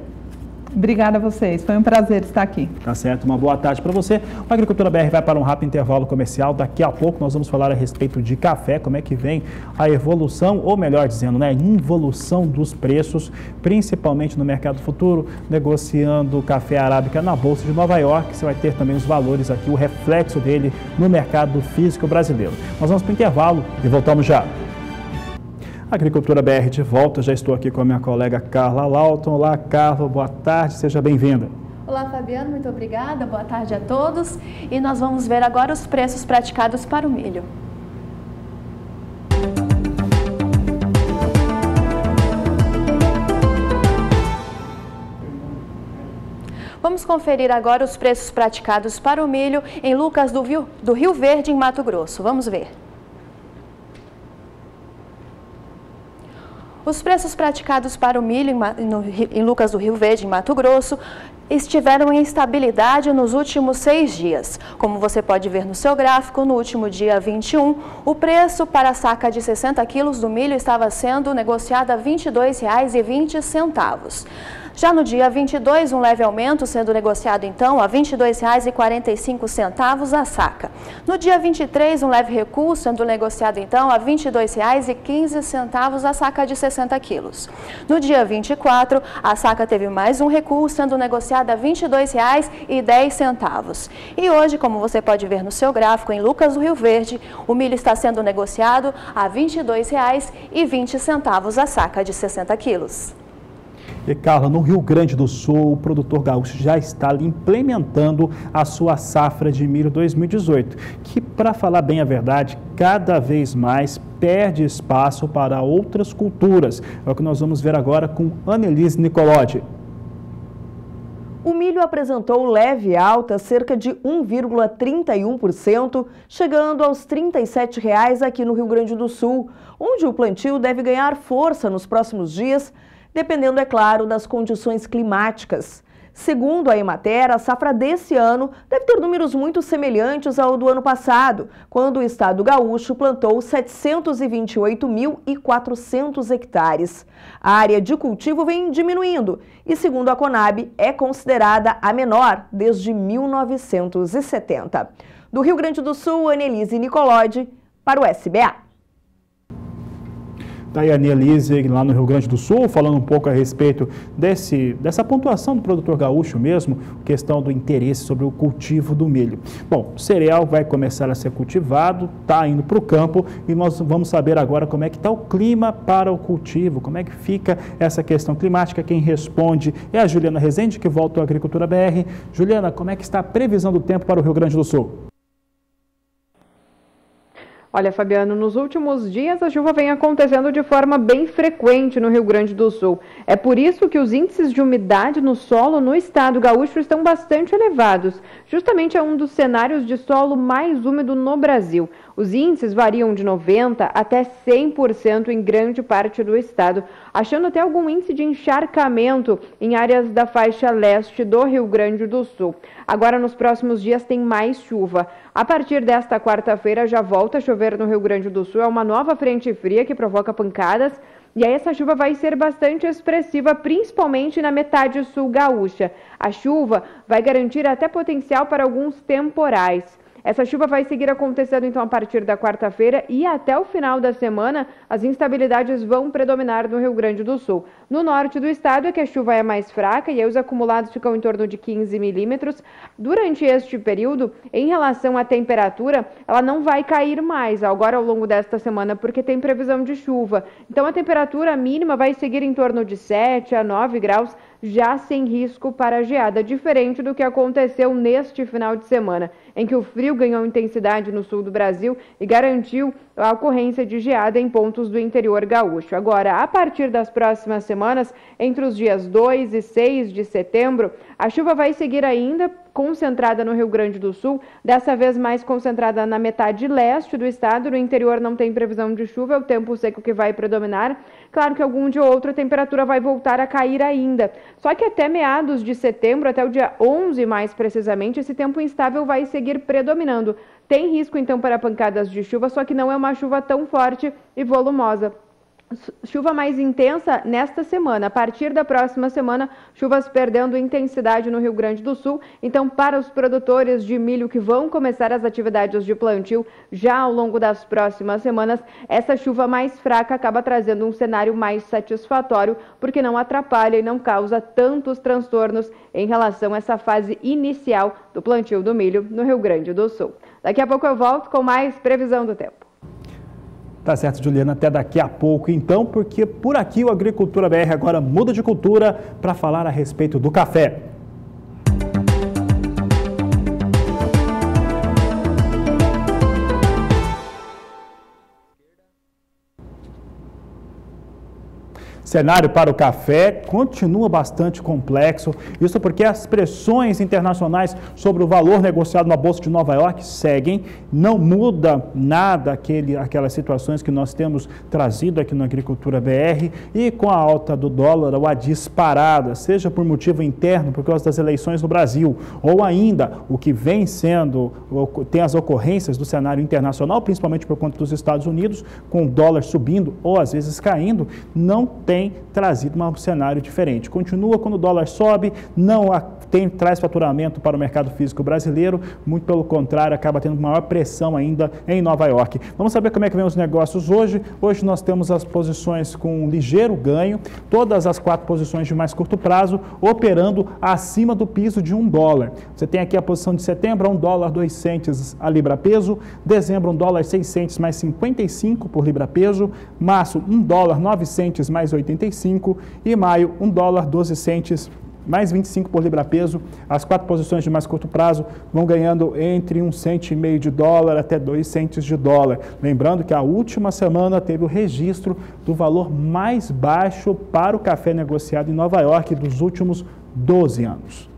Speaker 10: Obrigada a vocês, foi um prazer estar aqui.
Speaker 1: Tá certo, uma boa tarde para você. O Agricultura BR vai para um rápido intervalo comercial. Daqui a pouco nós vamos falar a respeito de café, como é que vem a evolução, ou melhor dizendo, né, involução dos preços, principalmente no mercado futuro, negociando café arábica na Bolsa de Nova York. Você vai ter também os valores aqui, o reflexo dele no mercado físico brasileiro. Nós vamos para o intervalo e voltamos já. Agricultura BR de volta, já estou aqui com a minha colega Carla Lauton. Olá, Carla, boa tarde, seja bem-vinda.
Speaker 11: Olá, Fabiano, muito obrigada, boa tarde a todos. E nós vamos ver agora os preços praticados para o milho. Vamos conferir agora os preços praticados para o milho em Lucas do Rio Verde, em Mato Grosso. Vamos ver. Os preços praticados para o milho em Lucas do Rio Verde, em Mato Grosso, estiveram em estabilidade nos últimos 6 dias. Como você pode ver no seu gráfico, no último dia 21, o preço para a saca de 60 quilos do milho estava sendo negociado a R$ 22,20. Já no dia 22, um leve aumento sendo negociado então a R$ 22,45 a saca. No dia 23, um leve recuo sendo negociado então a R$ 22,15 a saca de 60 quilos. No dia 24, a saca teve mais um recuo sendo negociada a R$ 22,10. E hoje, como você pode ver no seu gráfico, em Lucas do Rio Verde, o milho está sendo negociado a R$ 22,20 a saca de 60 quilos.
Speaker 1: E, Carla, no Rio Grande do Sul, o produtor gaúcho já está implementando a sua safra de milho 2018, que, para falar bem a verdade, cada vez mais perde espaço para outras culturas. É o que nós vamos ver agora com Annelise Nicolodi.
Speaker 12: O milho apresentou leve alta, cerca de 1,31%, chegando aos R$ 37,00 aqui no Rio Grande do Sul, onde o plantio deve ganhar força nos próximos dias, dependendo, é claro, das condições climáticas. Segundo a Emater, a safra desse ano deve ter números muito semelhantes ao do ano passado, quando o estado gaúcho plantou 728.400 hectares. A área de cultivo vem diminuindo e, segundo a Conab, é considerada a menor desde 1970. Do Rio Grande do Sul, Annelise Nicolodi, para o SBA.
Speaker 1: Daí a Annelise, lá no Rio Grande do Sul, falando um pouco a respeito dessa pontuação do produtor gaúcho mesmo, questão do interesse sobre o cultivo do milho. Bom, o cereal vai começar a ser cultivado, está indo para o campo e nós vamos saber agora como é que está o clima para o cultivo, como é que fica essa questão climática. Quem responde é a Juliana Rezende, que volta ao Agricultura BR. Juliana, como é que está a previsão do tempo para o Rio Grande do Sul?
Speaker 4: Olha, Fabiano, nos últimos dias a chuva vem acontecendo de forma bem frequente no Rio Grande do Sul. É por isso que os índices de umidade no solo no estado gaúcho estão bastante elevados. Justamente é um dos cenários de solo mais úmido no Brasil. Os índices variam de 90% até 100% em grande parte do estado, achando até algum índice de encharcamento em áreas da faixa leste do Rio Grande do Sul. Agora, nos próximos dias, tem mais chuva. A partir desta quarta-feira, já volta a chover no Rio Grande do Sul. É uma nova frente fria que provoca pancadas. E aí essa chuva vai ser bastante expressiva, principalmente na metade sul gaúcha. A chuva vai garantir até potencial para alguns temporais. Essa chuva vai seguir acontecendo então a partir da quarta-feira e até o final da semana as instabilidades vão predominar no Rio Grande do Sul. No norte do estado é que a chuva é mais fraca e aí os acumulados ficam em torno de 15 milímetros. Durante este período, em relação à temperatura, ela não vai cair mais agora ao longo desta semana porque tem previsão de chuva. Então a temperatura mínima vai seguir em torno de 7 a 9 graus, já sem risco para geada, diferente do que aconteceu neste final de semana, em que o frio ganhou intensidade no sul do Brasil e garantiu a ocorrência de geada em pontos do interior gaúcho. Agora, a partir das próximas semanas, entre os dias 2 e 6 de setembro, a chuva vai seguir ainda concentrada no Rio Grande do Sul, dessa vez mais concentrada na metade leste do estado. No interior não tem previsão de chuva, é o tempo seco que vai predominar. Claro que algum dia ou outro a temperatura vai voltar a cair ainda. Só que até meados de setembro, até o dia 11 mais precisamente, esse tempo instável vai seguir predominando. Tem risco então para pancadas de chuva, só que não é uma chuva tão forte e volumosa. Chuva mais intensa nesta semana. A partir da próxima semana, chuvas perdendo intensidade no Rio Grande do Sul. Então, para os produtores de milho que vão começar as atividades de plantio já ao longo das próximas semanas, essa chuva mais fraca acaba trazendo um cenário mais satisfatório, porque não atrapalha e não causa tantos transtornos em relação a essa fase inicial do plantio do milho no Rio Grande do Sul. Daqui a pouco eu volto com mais previsão do tempo.
Speaker 1: Tá certo, Juliana, até daqui a pouco então, porque por aqui o Agricultura BR agora muda de cultura para falar a respeito do café. Cenário para o café continua bastante complexo, isso porque as pressões internacionais sobre o valor negociado na Bolsa de Nova York seguem, não muda nada aquelas situações que nós temos trazido aqui na Agricultura BR, e com a alta do dólar ou a disparada, seja por motivo interno, por causa das eleições no Brasil, ou ainda o que vem sendo, tem as ocorrências do cenário internacional, principalmente por conta dos Estados Unidos, com o dólar subindo ou às vezes caindo, não tem trazido um cenário diferente. Continua quando o dólar sobe, traz faturamento para o mercado físico brasileiro, muito pelo contrário, acaba tendo maior pressão ainda em Nova York. Vamos saber como é que vem os negócios hoje. Hoje nós temos as posições com um ligeiro ganho, todas as 4 posições de mais curto prazo, operando acima do piso de $1. Você tem aqui a posição de setembro, $1,02 a libra peso, dezembro $1,06 mais 55 por libra peso, março $1,09 mais 85 e maio $1,12 mais 25 por libra peso. As 4 posições de mais curto prazo vão ganhando entre 1,5 cento de dólar até 2 centos de dólar. Lembrando que a última semana teve o registro do valor mais baixo para o café negociado em Nova York dos últimos 12 anos.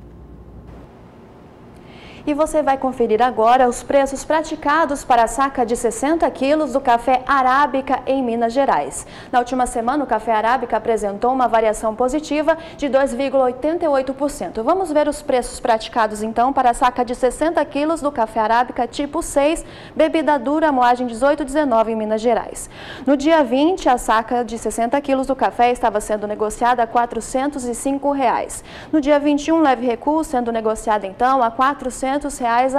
Speaker 11: E você vai conferir agora os preços praticados para a saca de 60 quilos do café arábica em Minas Gerais. Na última semana, o café arábica apresentou uma variação positiva de 2,88%. Vamos ver os preços praticados então para a saca de 60 quilos do café arábica tipo 6, bebida dura, moagem 18,19 em Minas Gerais. No dia 20, a saca de 60 quilos do café estava sendo negociada a R$ 405. No dia 21, leve recuo, sendo negociada então a R$ 400 a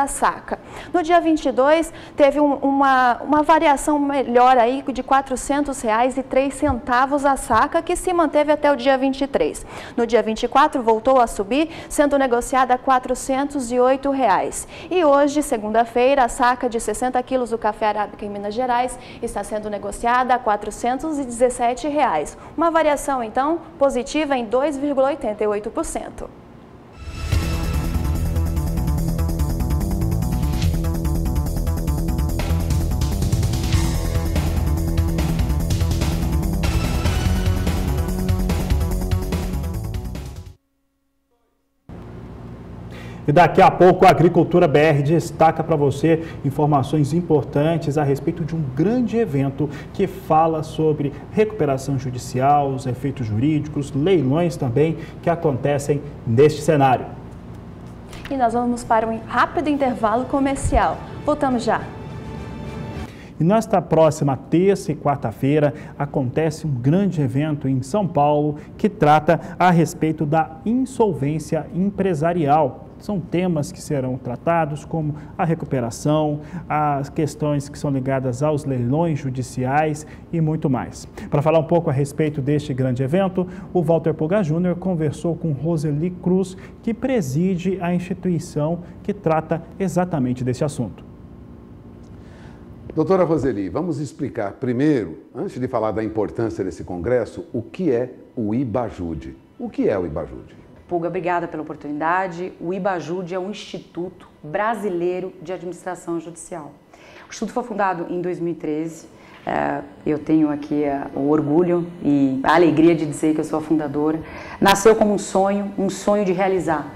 Speaker 11: saca. No dia 22, teve uma variação melhor aí de R$ 400,03 a saca, que se manteve até o dia 23. No dia 24, voltou a subir, sendo negociada a R$ 408. E hoje, segunda-feira, a saca de 60 quilos do café arábica em Minas Gerais está sendo negociada a R$ 417. Uma variação, então, positiva em 2,88%.
Speaker 1: E daqui a pouco a Agricultura BR destaca para você informações importantes a respeito de um grande evento que fala sobre recuperação judicial, os efeitos jurídicos, leilões também que acontecem neste cenário.
Speaker 11: E nós vamos para um rápido intervalo comercial. Voltamos já.
Speaker 1: E nesta próxima terça e quarta-feira acontece um grande evento em São Paulo que trata a respeito da insolvência empresarial. São temas que serão tratados como a recuperação, as questões que são ligadas aos leilões judiciais e muito mais. Para falar um pouco a respeito deste grande evento, o Walter Pulga Júnior conversou com Roseli Cruz, que preside a instituição que trata exatamente desse assunto.
Speaker 3: Doutora Roseli, vamos explicar primeiro, antes de falar da importância desse congresso, o que é o IBAJUDE. O que é o IBAJUDE?
Speaker 13: Pulga, obrigada pela oportunidade. O IBAJUDE é um Instituto Brasileiro de Administração Judicial. O Instituto foi fundado em 2013. Eu tenho aqui o orgulho e a alegria de dizer que eu sou a fundadora. Nasceu como um sonho de realizar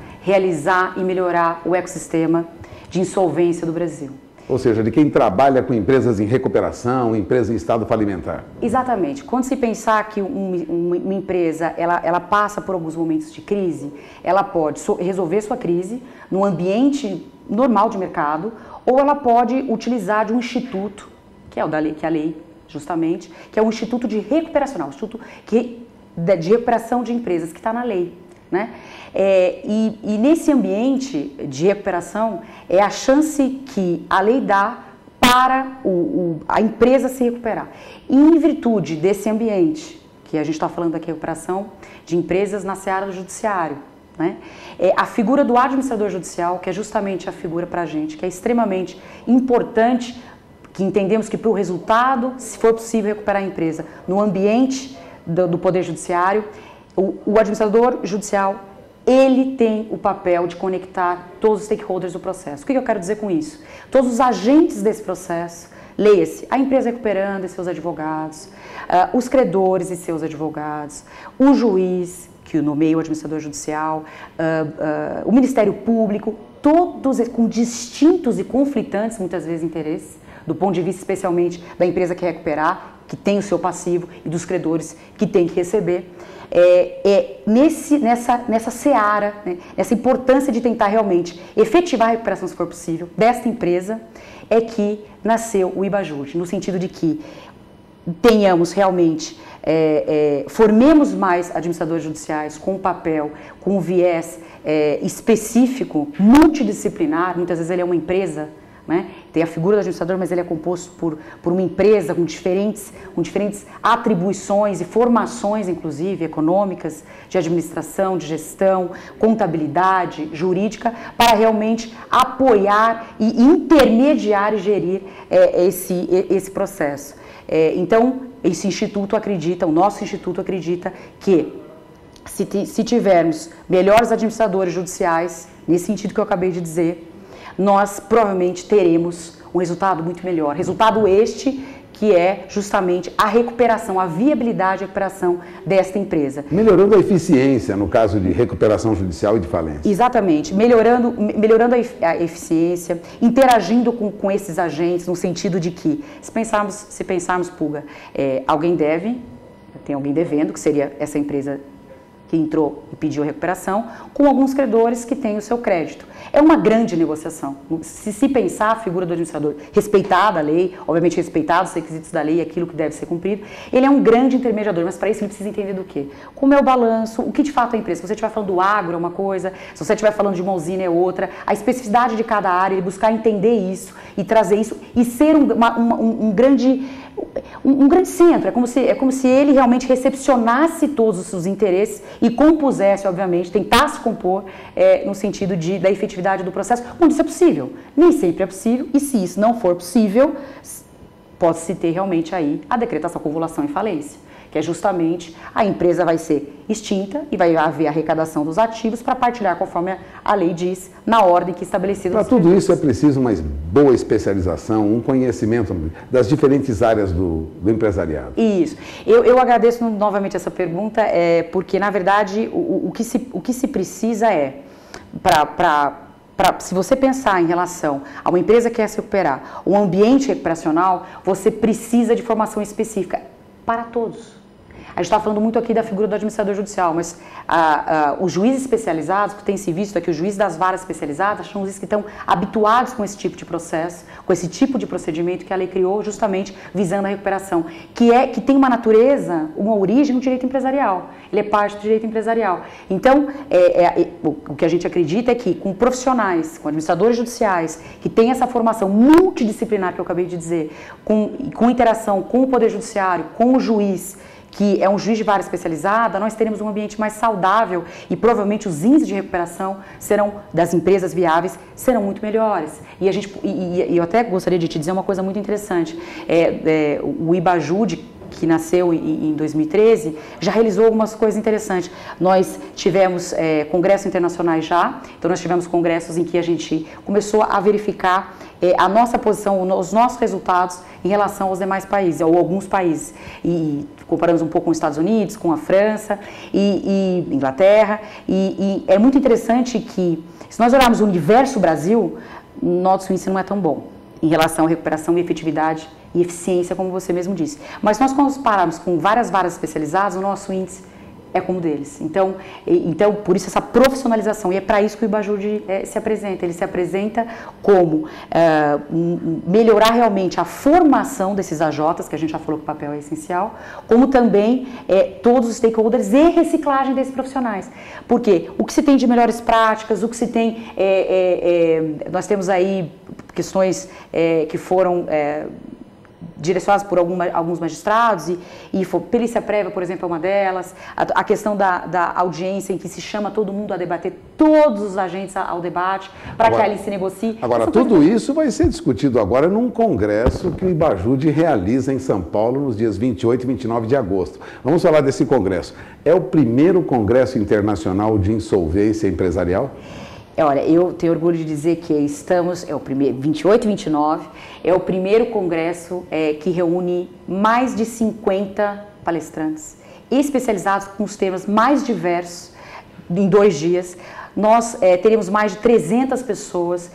Speaker 13: e melhorar o ecossistema de insolvência do Brasil.
Speaker 3: Ou seja, de quem trabalha com empresas em recuperação, empresas em estado falimentar.
Speaker 13: Exatamente. Quando se pensar que uma empresa ela passa por alguns momentos de crise, ela pode resolver sua crise no ambiente normal de mercado, ou ela pode utilizar de um instituto, que é a lei, justamente, que é o Instituto de Recuperação, o Instituto de Recuperação de Empresas, que está na lei. Né? E nesse ambiente de recuperação é a chance que a lei dá para a empresa se recuperar. E em virtude desse ambiente, que a gente está falando aqui, recuperação de empresas na seara do judiciário, né? A figura do administrador judicial, que é justamente a figura para a gente, que é extremamente importante, que entendemos que para o resultado, se for possível recuperar a empresa no ambiente do Poder Judiciário, o administrador judicial, ele tem o papel de conectar todos os stakeholders do processo. O que eu quero dizer com isso? Todos os agentes desse processo Leia-se, a empresa recuperando e seus advogados, os credores e seus advogados, o juiz que nomeia o administrador judicial, o Ministério Público, todos com distintos e conflitantes, muitas vezes, interesses, do ponto de vista especialmente da empresa que quer recuperar, que tem o seu passivo, e dos credores que tem que receber. Nessa seara, né, nessa importância de tentar realmente efetivar a recuperação, se for possível, desta empresa, é que nasceu o IBAJUD, no sentido de que tenhamos realmente, formemos mais administradores judiciais com um papel, com um viés específico, multidisciplinar. Muitas vezes ele é uma empresa, né? Tem a figura do administrador, mas ele é composto por uma empresa com diferentes atribuições e formações, inclusive, econômicas, de administração, de gestão, contabilidade, jurídica, para realmente apoiar e intermediar e gerir esse processo. Então, esse instituto acredita, o nosso instituto acredita que se tivermos melhores administradores judiciais, nesse sentido que eu acabei de dizer, nós provavelmente teremos um resultado muito melhor. Resultado este que é justamente a recuperação, a viabilidade e recuperação desta empresa.
Speaker 3: Melhorando a eficiência no caso de recuperação judicial e de falência. Exatamente,
Speaker 13: melhorando a eficiência, interagindo com esses agentes, no sentido de que, se pensarmos, Pulga, alguém deve, tem alguém devendo, que seria essa empresa que entrou e pediu a recuperação, com alguns credores que têm o seu crédito. É uma grande negociação. Se pensar a figura do administrador, respeitada a lei, obviamente respeitados os requisitos da lei, aquilo que deve ser cumprido, ele é um grande intermediador, mas para isso ele precisa entender do quê? Como é o balanço, o que de fato é a empresa. Se você estiver falando do agro é uma coisa, se você estiver falando de uma usina é outra, a especificidade de cada área, ele buscar entender isso e trazer isso e ser um grande centro. É como se ele realmente recepcionasse todos os seus interesses e compusesse, obviamente, tentasse compor no sentido da efetividade do processo, quando isso é possível. Nem sempre é possível, e se isso não for possível, pode-se ter realmente aí a decretação, convolução e falência, que é justamente a empresa vai ser extinta e vai haver arrecadação dos ativos para partilhar, conforme a lei diz, na ordem que é estabelecida.
Speaker 3: Para tudo isso é preciso uma boa especialização, um conhecimento das diferentes áreas do empresariado.
Speaker 13: Isso. Eu agradeço novamente essa pergunta, porque, na verdade, o que se precisa se você pensar em relação a uma empresa que quer se recuperar, um ambiente recuperacional, você precisa de formação específica para todos. A gente está falando muito aqui da figura do administrador judicial, mas os juízes especializados, que tem se visto aqui, os juízes das varas especializadas, são os juízes que estão habituados com esse tipo de processo, com esse tipo de procedimento que a lei criou justamente visando a recuperação, que tem uma natureza, uma origem no direito empresarial. Ele é parte do direito empresarial. Então, o que a gente acredita é que com profissionais, com administradores judiciais, que têm essa formação multidisciplinar que eu acabei de dizer, com interação com o Poder Judiciário, com o juiz, que é um juiz de vara especializada, nós teremos um ambiente mais saudável e provavelmente os índices de recuperação das empresas viáveis serão muito melhores. E eu até gostaria de te dizer uma coisa muito interessante. O IBAJUD, que nasceu em 2013, já realizou algumas coisas interessantes. Nós tivemos congressos internacionais já, então nós tivemos congressos em que a gente começou a verificar a nossa posição, os nossos resultados em relação aos demais países, ou alguns países. E comparamos um pouco com os Estados Unidos, com a França e Inglaterra. E é muito interessante que, se nós olharmos o universo Brasil, nosso índice não é tão bom em relação à recuperação e efetividade e eficiência, como você mesmo disse. Mas nós compararmos com várias varas especializadas, o nosso índice é como o deles. Então, por isso essa profissionalização, e é para isso que o IBAJUD se apresenta. Ele se apresenta como melhorar realmente a formação desses AJs, que a gente já falou que o papel é essencial, como também todos os stakeholders e reciclagem desses profissionais. Porque o que se tem de melhores práticas, o que se tem, nós temos aí questões que foram direcionadas por alguns magistrados, e perícia prévia, por exemplo, é uma delas, a questão da audiência em que se chama todo mundo a debater, todos os agentes ao debate, para que ali se negocie.
Speaker 3: Agora, tudo isso vai ser discutido agora num congresso que o IBAJUD realiza em São Paulo nos dias 28 e 29 de agosto. Vamos falar desse congresso. É o primeiro congresso internacional de insolvência empresarial?
Speaker 13: Olha, eu tenho orgulho de dizer que estamos, é o primeiro, 28 e 29, é o primeiro congresso que reúne mais de 50 palestrantes especializados com os temas mais diversos em 2 dias. Nós teremos mais de 300 pessoas,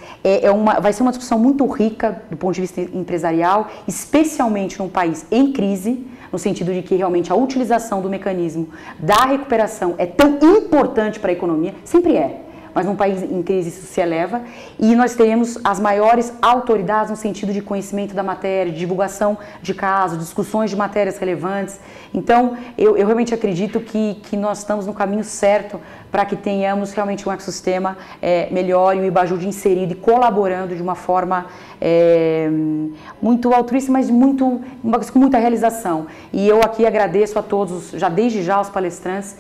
Speaker 13: vai ser uma discussão muito rica do ponto de vista empresarial, especialmente num país em crise, no sentido de que realmente a utilização do mecanismo da recuperação é tão importante para a economia, sempre é. Mas num país em crise isso se eleva, e nós teremos as maiores autoridades no sentido de conhecimento da matéria, de divulgação de casos, discussões de matérias relevantes. Então, eu realmente acredito que nós estamos no caminho certo para que tenhamos realmente um ecossistema melhor e o IBAJUD inserido e colaborando de uma forma muito altruísta, mas com muita realização. E eu aqui agradeço a todos, já desde já, os palestrantes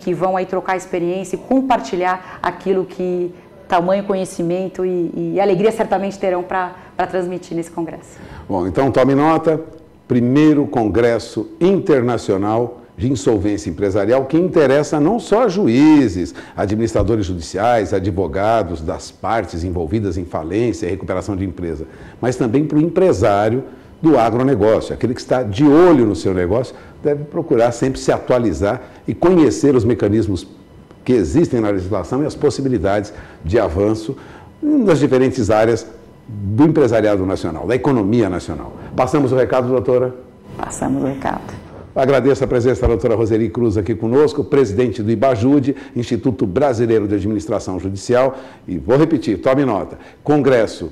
Speaker 13: que vão aí trocar experiência e compartilhar aquilo que tamanho conhecimento e alegria certamente terão para transmitir nesse congresso.
Speaker 3: Bom, então tome nota, primeiro Congresso Internacional de Insolvência Empresarial, que interessa não só a juízes, administradores judiciais, advogados das partes envolvidas em falência e recuperação de empresa, mas também para o empresário do agronegócio, aquele que está de olho no seu negócio, deve procurar sempre se atualizar e conhecer os mecanismos que existem na legislação e as possibilidades de avanço nas diferentes áreas do empresariado nacional, da economia nacional. Passamos o recado, doutora?
Speaker 13: Passamos o recado.
Speaker 3: Agradeço a presença da doutora Roseli Cruz aqui conosco, presidente do IBAJUD, Instituto Brasileiro de Administração Judicial, e vou repetir, tome nota, Congresso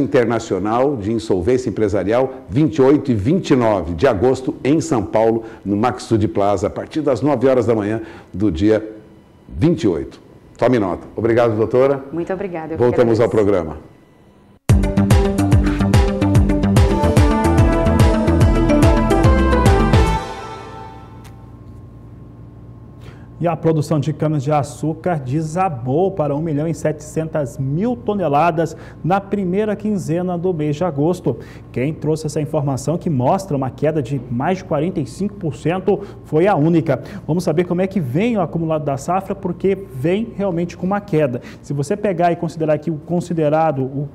Speaker 3: Internacional de Insolvência Empresarial, 28 e 29 de agosto, em São Paulo, no Maxud Plaza, a partir das 9 horas da manhã do dia 28. Tome nota. Obrigado, doutora.
Speaker 13: Muito obrigada.
Speaker 3: Voltamos ao programa.
Speaker 1: E a produção de cana-de-açúcar desabou para 1.700.000 toneladas na primeira quinzena do mês de agosto. Quem trouxe essa informação, que mostra uma queda de mais de 45%, foi a Única. Vamos saber como é que vem o acumulado da safra, porque vem realmente com uma queda. Se você pegar e considerar aqui considerando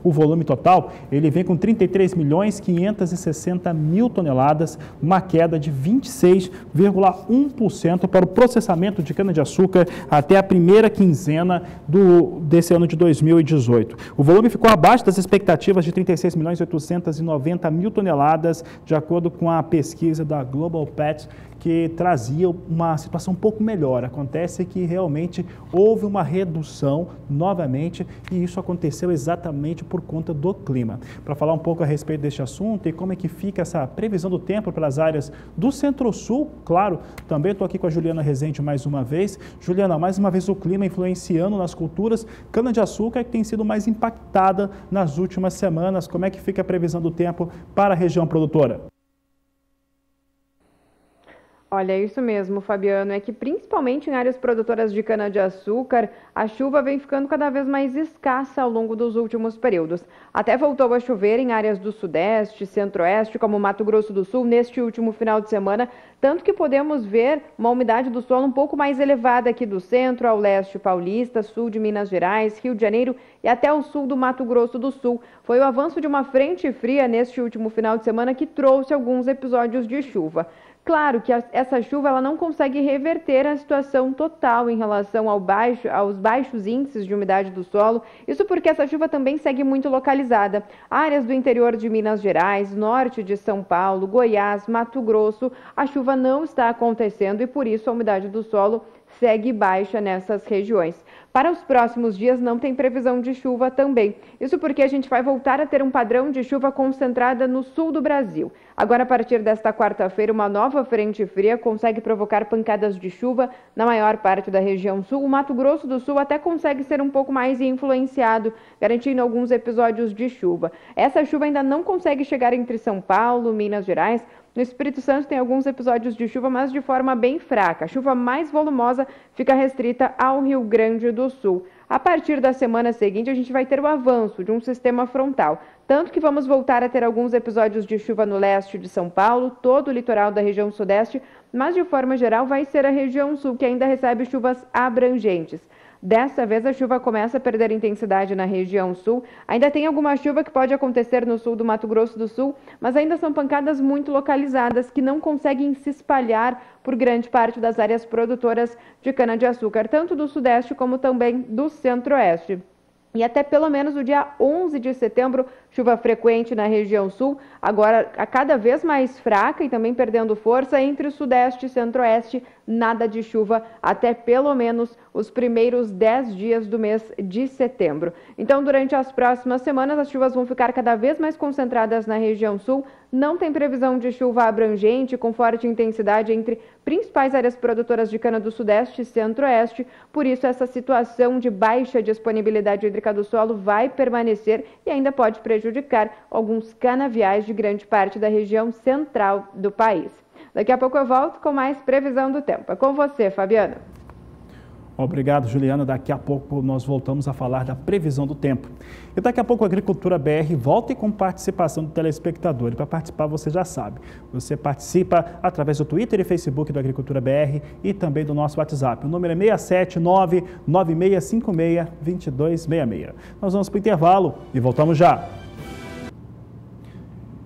Speaker 1: o volume total, ele vem com 33.560.000 toneladas, uma queda de 26,1% para o processamento de cana-de-açúcar até a primeira quinzena desse ano de 2018. O volume ficou abaixo das expectativas de 36.890.000 toneladas, de acordo com a pesquisa da Global Pet, que trazia uma situação um pouco melhor. Acontece que realmente houve uma redução novamente, e isso aconteceu exatamente por conta do clima. Para falar um pouco a respeito deste assunto e como é que fica essa previsão do tempo pelas áreas do Centro-Sul, claro, também estou aqui com a Juliana Rezende mais uma vez. Juliana, mais uma vez o clima influenciando nas culturas. Cana-de-açúcar que tem sido mais impactada nas últimas semanas. Como é que fica a previsão do tempo para a região produtora?
Speaker 4: Olha, isso mesmo, Fabiano, é que principalmente em áreas produtoras de cana-de-açúcar, a chuva vem ficando cada vez mais escassa ao longo dos últimos períodos. Até voltou a chover em áreas do Sudeste, Centro-Oeste, como Mato Grosso do Sul, neste último final de semana, tanto que podemos ver uma umidade do solo um pouco mais elevada aqui do centro ao leste paulista, sul de Minas Gerais, Rio de Janeiro e até o sul do Mato Grosso do Sul. Foi o avanço de uma frente fria neste último final de semana que trouxe alguns episódios de chuva. Claro que essa chuva ela não consegue reverter a situação total em relação aos baixos índices de umidade do solo, isso porque essa chuva também segue muito localizada. Áreas do interior de Minas Gerais, norte de São Paulo, Goiás, Mato Grosso, a chuva não está acontecendo e por isso a umidade do solo segue baixa nessas regiões. Para os próximos dias não tem previsão de chuva também. Isso porque a gente vai voltar a ter um padrão de chuva concentrada no sul do Brasil. Agora, a partir desta quarta-feira, uma nova frente fria consegue provocar pancadas de chuva na maior parte da região sul. O Mato Grosso do Sul até consegue ser um pouco mais influenciado, garantindo alguns episódios de chuva. Essa chuva ainda não consegue chegar entre São Paulo, Minas Gerais. No Espírito Santo tem alguns episódios de chuva, mas de forma bem fraca. A chuva mais volumosa fica restrita ao Rio Grande do Sul. A partir da semana seguinte, a gente vai ter o avanço de um sistema frontal. Tanto que vamos voltar a ter alguns episódios de chuva no leste de São Paulo, todo o litoral da região sudeste, mas de forma geral vai ser a região sul que ainda recebe chuvas abrangentes. Dessa vez a chuva começa a perder intensidade na região sul. Ainda tem alguma chuva que pode acontecer no sul do Mato Grosso do Sul, mas ainda são pancadas muito localizadas que não conseguem se espalhar por grande parte das áreas produtoras de cana-de-açúcar, tanto do sudeste como também do centro-oeste. E até pelo menos o dia 11 de setembro, chuva frequente na região sul, agora a cada vez mais fraca e também perdendo força entre o sudeste e centro-oeste, nada de chuva até pelo menos os primeiros 10 dias do mês de setembro. Então, durante as próximas semanas, as chuvas vão ficar cada vez mais concentradas na região sul. Não tem previsão de chuva abrangente com forte intensidade entre principais áreas produtoras de cana do sudeste e centro-oeste. Por isso, essa situação de baixa disponibilidade hídrica do solo vai permanecer e ainda pode prejudicar alguns canaviais de grande parte da região central do país. Daqui a pouco eu volto com mais previsão do tempo. É com você, Fabiana.
Speaker 1: Obrigado, Juliana. Daqui a pouco nós voltamos a falar da previsão do tempo. E daqui a pouco a Agricultura BR volta com participação do telespectador. E para participar, você já sabe, você participa através do Twitter e Facebook do Agricultura BR e também do nosso WhatsApp. O número é 679-9656-2266. Nós vamos para o intervalo e voltamos já.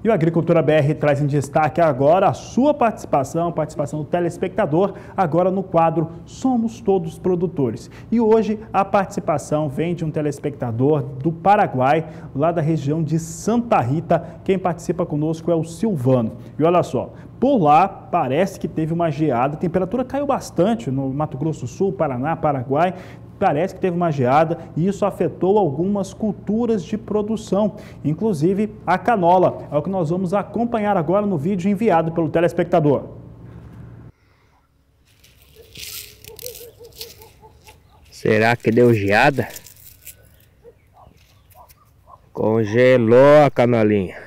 Speaker 1: E o Agricultura BR traz em destaque agora a sua participação do telespectador, agora no quadro Somos Todos Produtores. E hoje a participação vem de um telespectador do Paraguai, lá da região de Santa Rita. Quem participa conosco é o Silvano. E olha só, por lá parece que teve uma geada, a temperatura caiu bastante no Mato Grosso do Sul, Paraná, Paraguai. Parece que teve uma geada e isso afetou algumas culturas de produção, inclusive a canola. É o que nós vamos acompanhar agora no vídeo enviado pelo telespectador.
Speaker 14: Será que deu geada? Congelou a canolinha.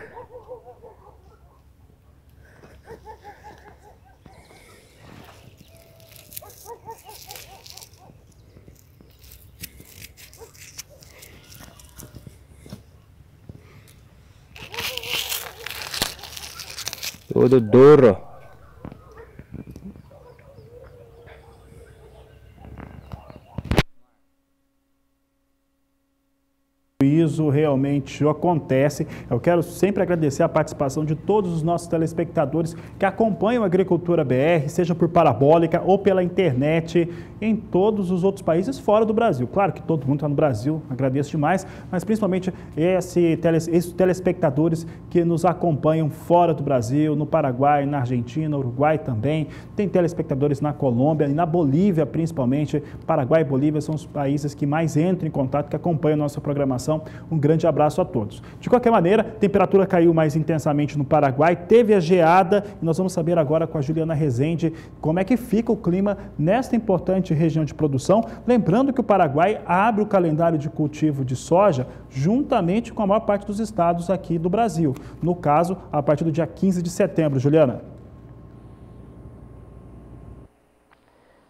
Speaker 14: Tudo duro.
Speaker 1: Isso realmente acontece. Eu quero sempre agradecer a participação de todos os nossos telespectadores que acompanham a Agricultura BR, seja por parabólica ou pela internet, em todos os outros países fora do Brasil. Claro que todo mundo está no Brasil, agradeço demais, mas principalmente esses telespectadores que nos acompanham fora do Brasil, no Paraguai, na Argentina, Uruguai também. Tem telespectadores na Colômbia e na Bolívia, principalmente. Paraguai e Bolívia são os países que mais entram em contato, que acompanham a nossa programação. Um grande abraço a todos. De qualquer maneira, a temperatura caiu mais intensamente no Paraguai, teve a geada e nós vamos saber agora com a Juliana Rezende como é que fica o clima nesta importante região de produção. Lembrando que o Paraguai abre o calendário de cultivo de soja juntamente com a maior parte dos estados aqui do Brasil. No caso, a partir do dia 15 de setembro. Juliana.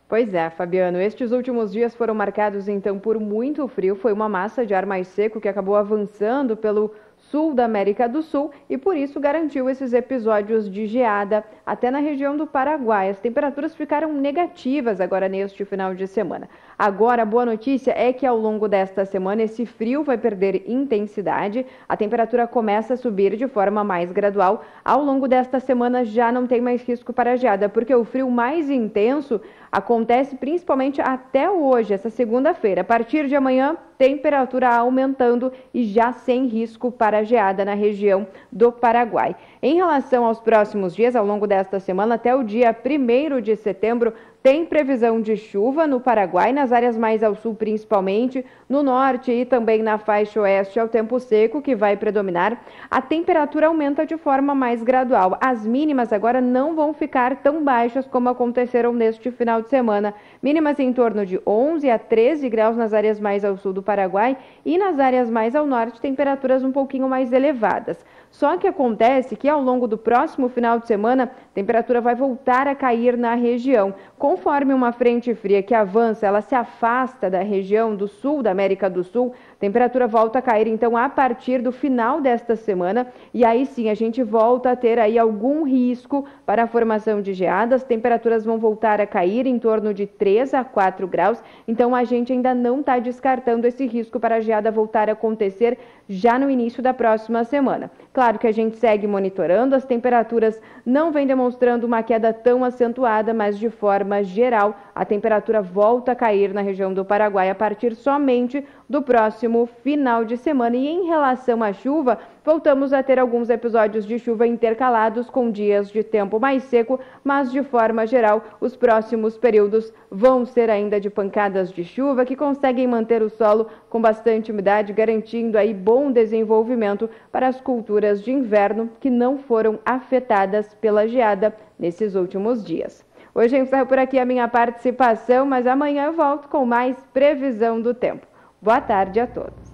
Speaker 4: Pois é, Fabiano, estes últimos dias foram marcados então por muito frio. Foi uma massa de ar mais seco que acabou avançando pelo sul da América do Sul e por isso garantiu esses episódios de geada até na região do Paraguai. As temperaturas ficaram negativas agora neste final de semana. Agora, a boa notícia é que ao longo desta semana esse frio vai perder intensidade, a temperatura começa a subir de forma mais gradual. Ao longo desta semana já não tem mais risco para geada, porque o frio mais intenso acontece principalmente até hoje, essa segunda-feira. A partir de amanhã, temperatura aumentando e já sem risco para geada na região do Paraguai. Em relação aos próximos dias, ao longo desta semana, até o dia 1º de setembro, tem previsão de chuva no Paraguai, nas áreas mais ao sul principalmente, no norte e também na faixa oeste é o tempo seco que vai predominar. A temperatura aumenta de forma mais gradual. As mínimas agora não vão ficar tão baixas como aconteceram neste final de semana. Mínimas em torno de 11 a 13 graus nas áreas mais ao sul do Paraguai e nas áreas mais ao norte, temperaturas um pouquinho mais elevadas. Só que acontece que ao longo do próximo final de semana, a temperatura vai voltar a cair na região. Conforme uma frente fria que avança, ela se afasta da região do sul da América do Sul, a temperatura volta a cair então a partir do final desta semana e aí sim a gente volta a ter aí algum risco para a formação de geadas. As temperaturas vão voltar a cair em torno de 3 a 4 graus, então a gente ainda não está descartando esse risco para a geada voltar a acontecer já no início da próxima semana. Claro que a gente segue monitorando, as temperaturas não vêm demonstrando uma queda tão acentuada, mas de forma geral a temperatura volta a cair na região do Paraguai a partir somente do próximo final de semana. E em relação à chuva, voltamos a ter alguns episódios de chuva intercalados com dias de tempo mais seco, mas de forma geral os próximos períodos vão ser ainda de pancadas de chuva que conseguem manter o solo com bastante umidade, garantindo aí bom desenvolvimento para as culturas de inverno que não foram afetadas pela geada nesses últimos dias. Hoje eu encerro por aqui a minha participação, mas amanhã eu volto com mais previsão do tempo. Boa tarde a todos.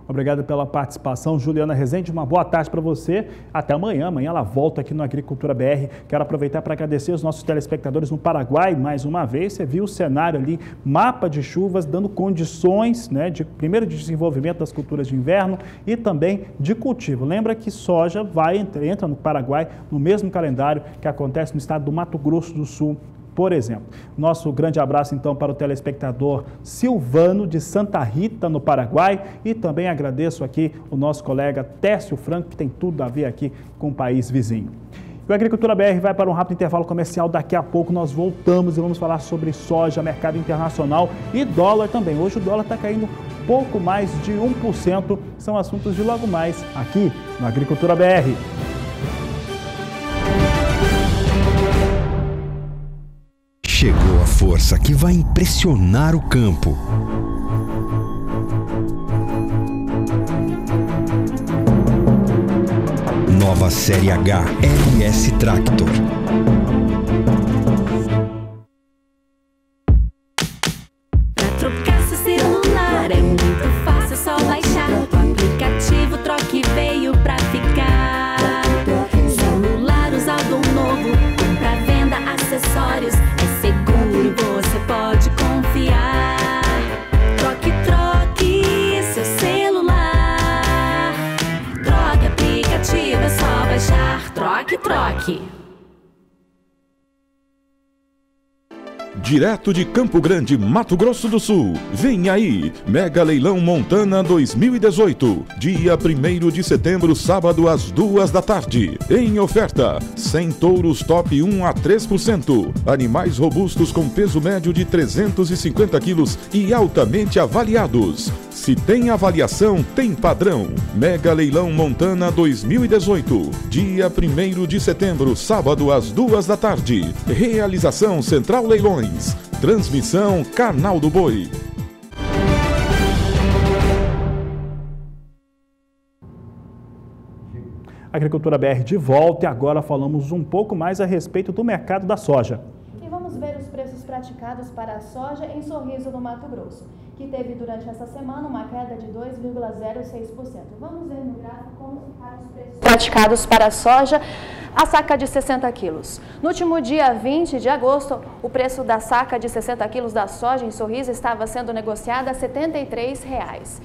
Speaker 1: Obrigado pela participação, Juliana Rezende. Uma boa tarde para você. Até amanhã. Amanhã ela volta aqui no Agricultura BR. Quero aproveitar para agradecer os nossos telespectadores no Paraguai mais uma vez. Você viu o cenário ali, mapa de chuvas, dando condições, né, primeiro de desenvolvimento das culturas de inverno e também de cultivo. Lembra que soja entra no Paraguai no mesmo calendário que acontece no estado do Mato Grosso do Sul, por exemplo. Nosso grande abraço, então, para o telespectador Silvano, de Santa Rita, no Paraguai. E também agradeço aqui o nosso colega Técio Franco, que tem tudo a ver aqui com o país vizinho. O Agricultura BR vai para um rápido intervalo comercial. Daqui a pouco nós voltamos e vamos falar sobre soja, mercado internacional e dólar também. Hoje o dólar está caindo pouco mais de 1%. São assuntos de logo mais aqui no Agricultura BR.
Speaker 15: Chegou a força que vai impressionar o campo. Nova Série H LS Tractor.
Speaker 16: Pra trocar seu celular é muito fácil, é só baixar o aplicativo Troque, veio pra ficar. Celular usado ou novo, compra, venda, acessórios. Seguro, você pode confiar. Troque seu celular. Troque aplicativo, é só baixar. Troque.
Speaker 17: Direto de Campo Grande, Mato Grosso do Sul. Vem aí, Mega Leilão Montana 2018. Dia 1º de setembro, sábado, às 2 da tarde. Em oferta, 100 touros top 1 a 3%. Animais robustos com peso médio de 350 quilos e altamente avaliados. Se tem avaliação, tem padrão. Mega Leilão Montana 2018. Dia 1º de setembro, sábado, às 2 da tarde. Realização Central Leilões. Transmissão Canal do Boi.
Speaker 1: Agricultura BR de volta e agora falamos um pouco mais a respeito do mercado da soja.
Speaker 11: E vamos ver os preços praticados para a soja em Sorriso, no Mato Grosso, que teve durante essa semana uma queda de 2,06%. Vamos ver no gráfico como ficaram os preços praticados para a soja, a saca de 60 quilos. No último dia 20 de agosto, o preço da saca de 60 quilos da soja em Sorriso estava sendo negociada a R$ 73,00.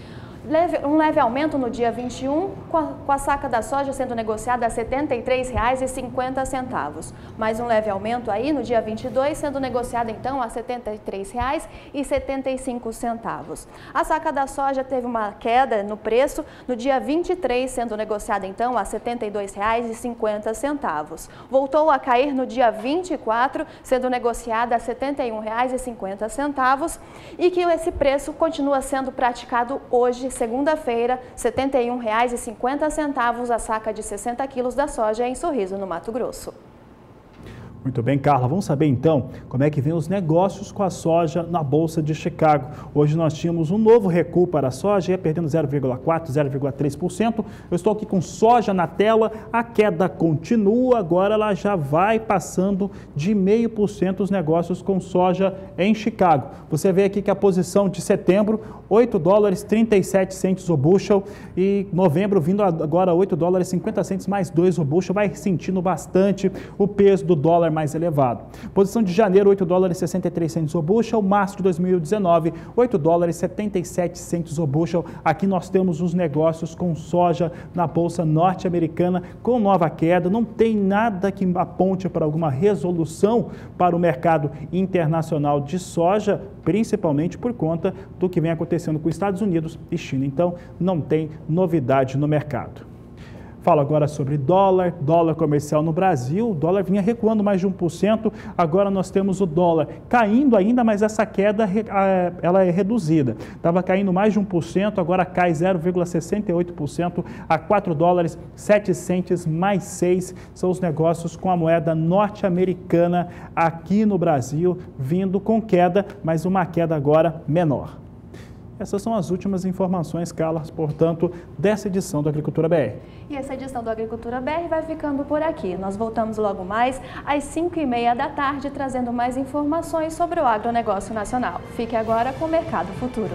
Speaker 11: Um leve aumento no dia 21, com a saca da soja sendo negociada a R$ 73,50. Mais um leve aumento aí no dia 22, sendo negociada então a R$ 73,75. A saca da soja teve uma queda no preço no dia 23, sendo negociada então a R$ 72,50. Voltou a cair no dia 24, sendo negociada a R$ 71,50. E que esse preço continua sendo praticado hoje, segunda-feira, R$ 71,50 a saca de 60 quilos da soja em Sorriso, no Mato Grosso.
Speaker 1: Muito bem, Carla. Vamos saber então como é que vem os negócios com a soja na Bolsa de Chicago. Hoje nós tínhamos um novo recuo para a soja, ia perdendo 0,4%, 0,3%. Eu estou aqui com soja na tela, a queda continua, agora ela já vai passando de 0,5% os negócios com soja em Chicago. Você vê aqui que a posição de setembro, $8,37 o bushel, e novembro vindo agora $8,50 mais 2 o bushel, vai sentindo bastante o peso do dólar mais elevado. Posição de janeiro, $8,63 o bushel, março de 2019, $8,77 o bushel. Aqui nós temos os negócios com soja na Bolsa norte-americana com nova queda, não tem nada que aponte para alguma resolução para o mercado internacional de soja, principalmente por conta do que vem acontecendo com Estados Unidos e China. Então, não tem novidade no mercado. Falo agora sobre dólar comercial no Brasil. O dólar vinha recuando mais de 1%, agora nós temos o dólar caindo ainda, mas essa queda ela é reduzida. Estava caindo mais de 1%, agora cai 0,68% a $4,07 mais 6. São os negócios com a moeda norte-americana aqui no Brasil, vindo com queda, mas uma queda agora menor. Essas são as últimas informações, Carla, portanto, dessa edição do Agricultura BR.
Speaker 11: E essa edição do Agricultura BR vai ficando por aqui. Nós voltamos logo mais às 5h30 da tarde, trazendo mais informações sobre o agronegócio nacional. Fique agora com o Mercado Futuro.